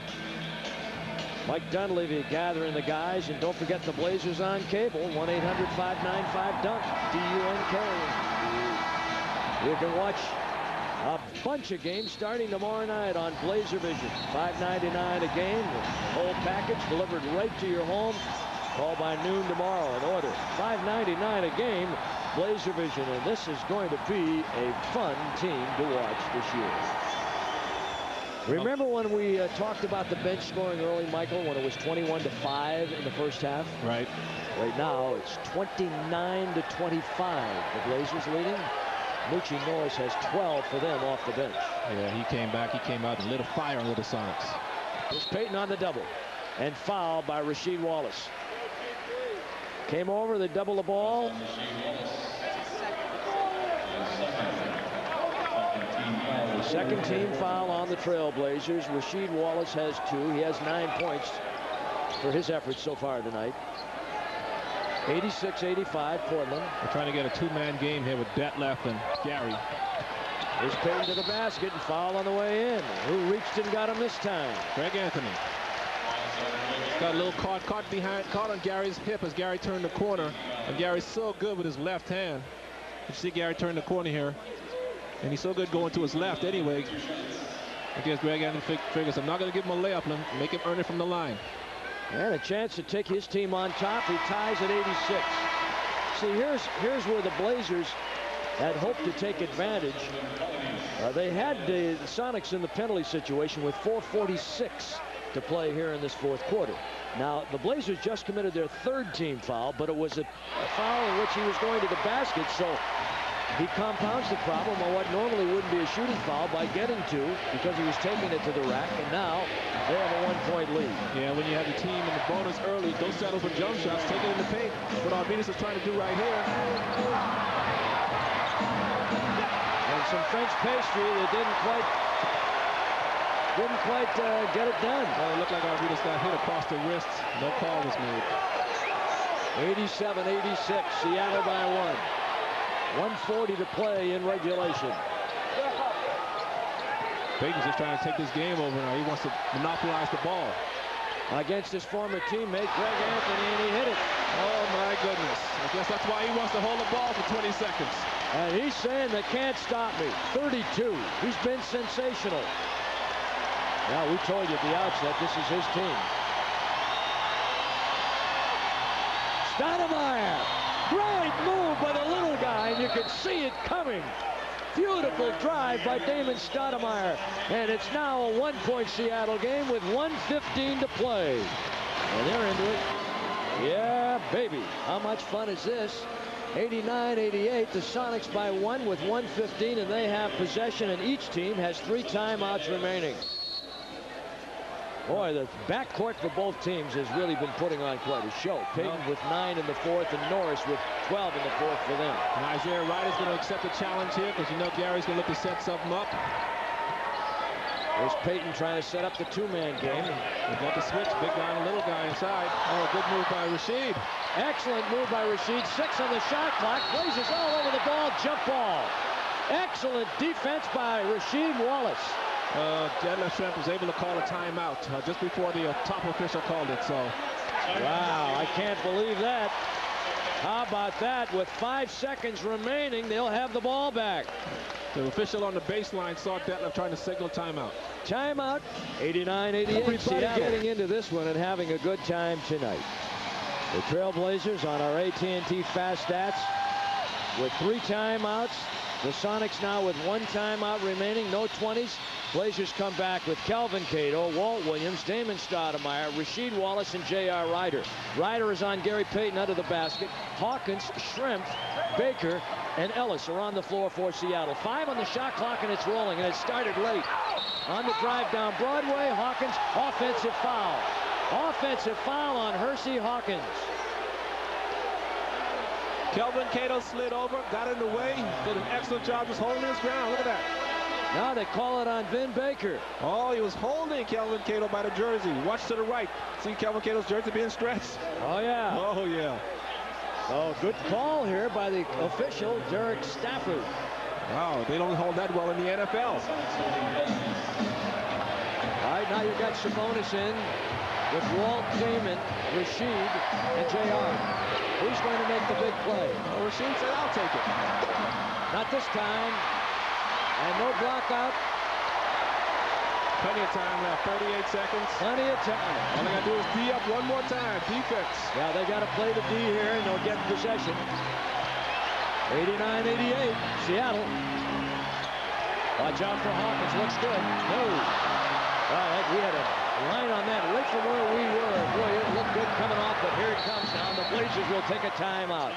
Speaker 1: Mike Dunleavy gathering the guys, and don't forget the Blazers on cable. 1-800-595-DUNK. DUNK. You can watch a bunch of games starting tomorrow night on Blazer Vision. $5.99 a game. The whole package delivered right to your home. Call by noon tomorrow and order. $5.99 a game. Blazer Vision, and this is going to be a fun team to watch this year. Remember when we talked about the bench scoring early, Michael, when it was 21-5 in the first half?
Speaker 2: Right.
Speaker 1: Right now, it's 29-25. The Blazers leading. Moochie Norris has 12 for them off the bench.
Speaker 2: Yeah, he came back. He came out and lit a fire under the Sonics.
Speaker 1: Here's Payton on the double. And fouled by Rasheed Wallace. Came over, they double the ball. Second team foul on the Trailblazers. Rasheed Wallace has 2. He has 9 points for his efforts so far tonight. 86-85 Portland.
Speaker 2: They're trying to get a 2-man game here with Detlef and Gary.
Speaker 1: Here's Payton to the basket and foul on the way in. Who reached and got him this time?
Speaker 2: Greg Anthony. Got a little caught on Gary's hip as Gary turned the corner. And Gary's so good with his left hand. You see Gary turn the corner here. And he's so good going to his left anyway. I guess Greg Anthony figures I'm not going to give him a layup and make him earn it from the line.
Speaker 1: And a chance to take his team on top. He ties at 86. See, here's where the Blazers had hoped to take advantage. They had the Sonics in the penalty situation with 4:46 to play here in this fourth quarter. Now, the Blazers just committed their 3rd team foul, but it was a foul in which he was going to the basket, so he compounds the problem on what normally wouldn't be a shooting foul by getting to, because he was taking it to the rack, and now they have a 1-point lead.
Speaker 2: Yeah, when you have the team in the bonus early, don't settle for jump shots, take it in the paint. What Arvydas is trying to do right here.
Speaker 1: And some French pastry that didn't quite get it done.
Speaker 2: Well, it looked like Arvydas got hit across the wrists. No call was made.
Speaker 1: 87-86, Seattle by 1. 1:40 to play in regulation.
Speaker 2: Payton's just trying to take this game over now. He wants to monopolize the ball.
Speaker 1: Against his former teammate, Greg Anthony, and he hit it.
Speaker 2: Oh, my goodness. I guess that's why he wants to hold the ball for 20 seconds.
Speaker 1: And he's saying they can't stop me. 32. He's been sensational. Now, we told you at the outset, this is his team. Stoudemire. Great move by the little guy, and you could see it coming. Beautiful drive by Damon Stoudemire. And it's now a 1-point Seattle game with 1:15 to play. And they're into it. Yeah, baby. How much fun is this? 89-88. The Sonics by 1 with 1:15, and they have possession, and each team has 3 timeouts remaining. Boy, the backcourt for both teams has really been putting on quite a show. Payton with 9 in the 4th, and Norris with 12 in the 4th for them.
Speaker 2: And Isaiah Ryder's going to accept the challenge here because you know Gary's going to look to set something up.
Speaker 1: There's Payton trying to set up the 2-man game.
Speaker 2: They've got the switch, big guy and a little guy inside. Oh, good move by Rasheed.
Speaker 1: Excellent move by Rasheed. 6 on the shot clock. Blazers all over the ball. Jump ball. Excellent defense by Rasheed Wallace.
Speaker 2: Detlef Schrempf was able to call a timeout just before the top official called it. So,
Speaker 1: wow, I can't believe that. How about that? With 5 seconds remaining, they'll have the ball back.
Speaker 2: The official on the baseline saw Detlef trying to signal timeout.
Speaker 1: Timeout. 89-88. Everybody getting into this one and having a good time tonight. The Trailblazers on our AT&T Fast Stats with 3 timeouts. The Sonics now with 1 timeout remaining, no 20s. Blazers come back with Kelvin Cato, Walt Williams, Damon Stoudemire, Rasheed Wallace, and J.R. Ryder. Ryder is on Gary Payton under the basket. Hawkins, Schrempf, Baker, and Ellis are on the floor for Seattle. 5 on the shot clock, and it's rolling, and it started late. On the drive down Broadway, Hawkins, offensive foul. Offensive foul on Hersey Hawkins.
Speaker 2: Kelvin Cato slid over, got in the way, did an excellent job just holding his ground. Look at that.
Speaker 1: Now they call it on Vin Baker.
Speaker 2: Oh, he was holding Kelvin Cato by the jersey. Watch to the right. See Kelvin Cato's jersey being stretched?
Speaker 1: Oh, yeah.
Speaker 2: Oh, yeah.
Speaker 1: Oh, good call here by the official, Derek Stafford.
Speaker 2: Wow, they don't hold that well in the NFL.
Speaker 1: All right, now you've got Sabonis in with Walt, Damon, Rasheed, and J.R. Who's going to make the big play?
Speaker 2: Well, Rasheed said, I'll take it.
Speaker 1: Not this time. And no block out.
Speaker 2: Plenty of time left, 38 seconds.
Speaker 1: Plenty of time.
Speaker 2: All they got to do is D up one more time, defense.
Speaker 1: Yeah, they got to play the D here, and they'll get possession. 89-88, Seattle. Watch out for Hawkins, looks good. No. All right, we had a line on that right from where we were. Boy, it looked good coming off, but here it comes now. The Blazers will take a timeout.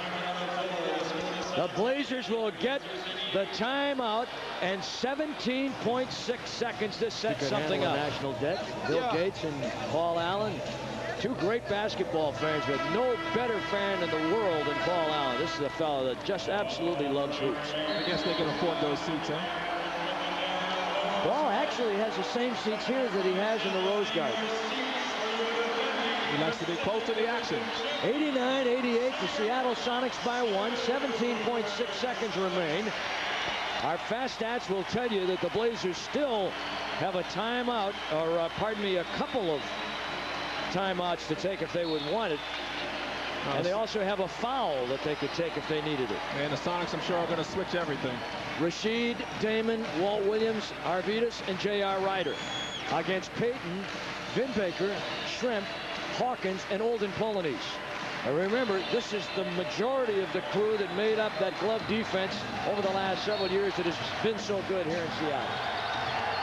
Speaker 1: The Blazers will get the timeout and 17.6 seconds to set something up. National debt. Bill Gates and Paul Allen. 2 great basketball fans, but no better fan in the world than Paul Allen. This is a fellow that just absolutely loves hoops.
Speaker 2: I guess they can afford those seats, huh?
Speaker 1: Paul actually has the same seats here that he has in the Rose Garden.
Speaker 2: He likes to be close to the action.
Speaker 1: 89-88, the Seattle Sonics by 1. 17.6 seconds remain. Our fast stats will tell you that the Blazers still have a timeout, or pardon me, a couple of timeouts to take if they would want it. And they also have a foul that they could take if they needed it.
Speaker 2: And the Sonics, I'm sure, are going to switch everything.
Speaker 1: Rasheed, Damon, Walt Williams, Arvydas, and J.R. Ryder. Against Payton, Vin Baker, Schrempf, Hawkins, and Olden Polanese. And remember, this is the majority of the crew that made up that glove defense over the last several years that has been so good here in Seattle.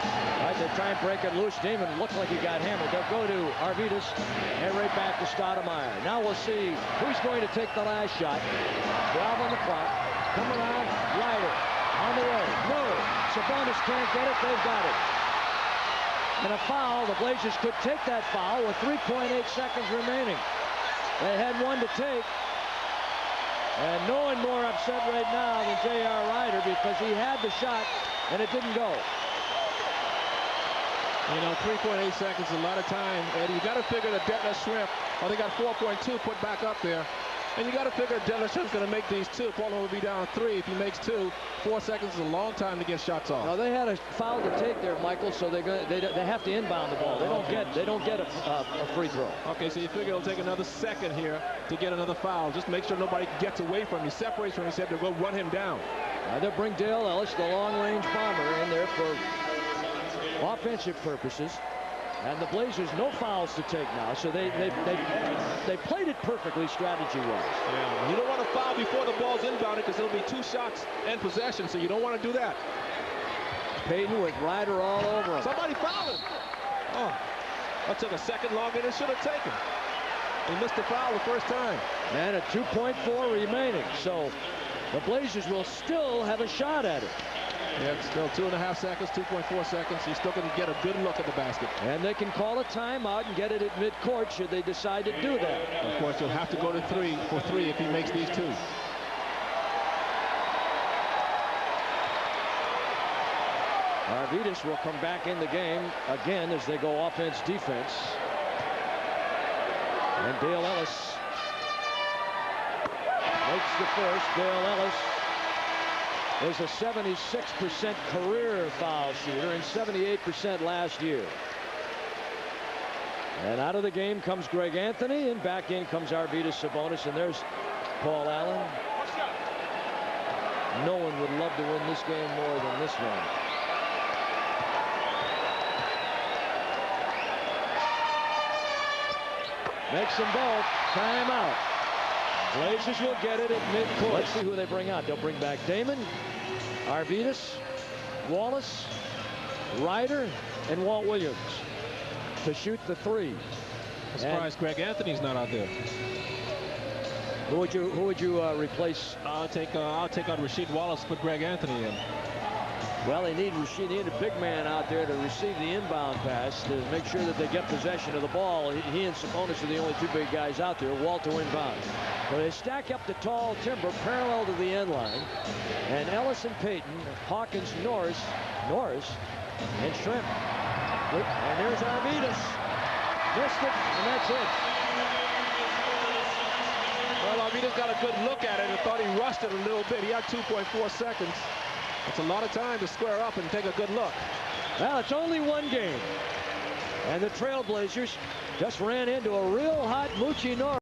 Speaker 1: All right, they try and break it loose. Damon looked like he got hammered. They'll go to Arvydas and right back to Stoudemire. Now we'll see who's going to take the last shot. 12 on the clock. Come around, Ryder on the way. No, Sabonis can't get it. They've got it. And a foul. The Blazers could take that foul with 3.8 seconds remaining. They had 1 to take. And no one more upset right now than J.R. Ryder because he had the shot and it didn't go.
Speaker 2: You know, 3.8 seconds is a lot of time, Eddie. You got to figure that Detlef Schrempf, they got 4.2 put back up there. And you got to figure Detlef Schrempf's going to make these 2. Portland will be down 3. If he makes 2, 4 seconds is a long time to get shots off.
Speaker 1: No, they had a foul to take there, Michael, so they have to inbound the ball. They don't get a free throw.
Speaker 2: Okay, so you figure it'll take another second here to get another foul. Just make sure nobody gets away from him. He separates from him. He said to go run him down.
Speaker 1: They'll bring Dale Ellis, the long-range bomber, in there for offensive purposes. And the Blazers no fouls to take now, so they they played it perfectly strategy-wise.
Speaker 2: Yeah, you don't want to foul before the ball's inbounded because it'll be 2 shots and possession, so you don't want to do that.
Speaker 1: Payton with Ryder all over him.
Speaker 2: Somebody fouled him. Oh, that took a second longer than it should have taken. He missed the foul the first time.
Speaker 1: And a 2.4 remaining, so the Blazers will still have a shot at it.
Speaker 2: Yeah, it's still 2.5 seconds, 2.4 seconds. You're still going to get a good look at the basket.
Speaker 1: And they can call a timeout and get it at midcourt should they decide to do that.
Speaker 2: Of course, he'll have to go to 3 for 3 if he makes these 2.
Speaker 1: Arvidas will come back in the game again as they go offense-defense. And Dale Ellis makes the first. Dale Ellis is a 76% career foul shooter and 78% last year. And out of the game comes Greg Anthony, and back in comes Arvidas Sabonis, and there's Paul Allen. No one would love to win this game more than this man. Makes them both. Timeout. Blazers will get it at midcourt. Let's see who they bring out. They'll bring back Damon, Arvidas, Wallace, Ryder, and Walt Williams to shoot the 3.
Speaker 2: I'm surprised Greg Anthony's not out there.
Speaker 1: Who would you replace?
Speaker 2: I'll take on Rasheed Wallace, put Greg Anthony in.
Speaker 1: Well, they need Rasheed. They need a big man out there to receive the inbound pass to make sure that they get possession of the ball. He and Sabonis are the only 2 big guys out there. Walt to inbound. So they stack up the tall timber parallel to the end line. And Ellis and Payton, Hawkins, Norris, and Shrimp. And there's Arvidas. Missed it, and that's it.
Speaker 2: Well, Arvidas got a good look at it and thought he rushed it a little bit. He had 2.4 seconds. That's a lot of time to square up and take a good look.
Speaker 1: Well, it's only 1 game. And the Trailblazers just ran into a real hot Moochie Norris.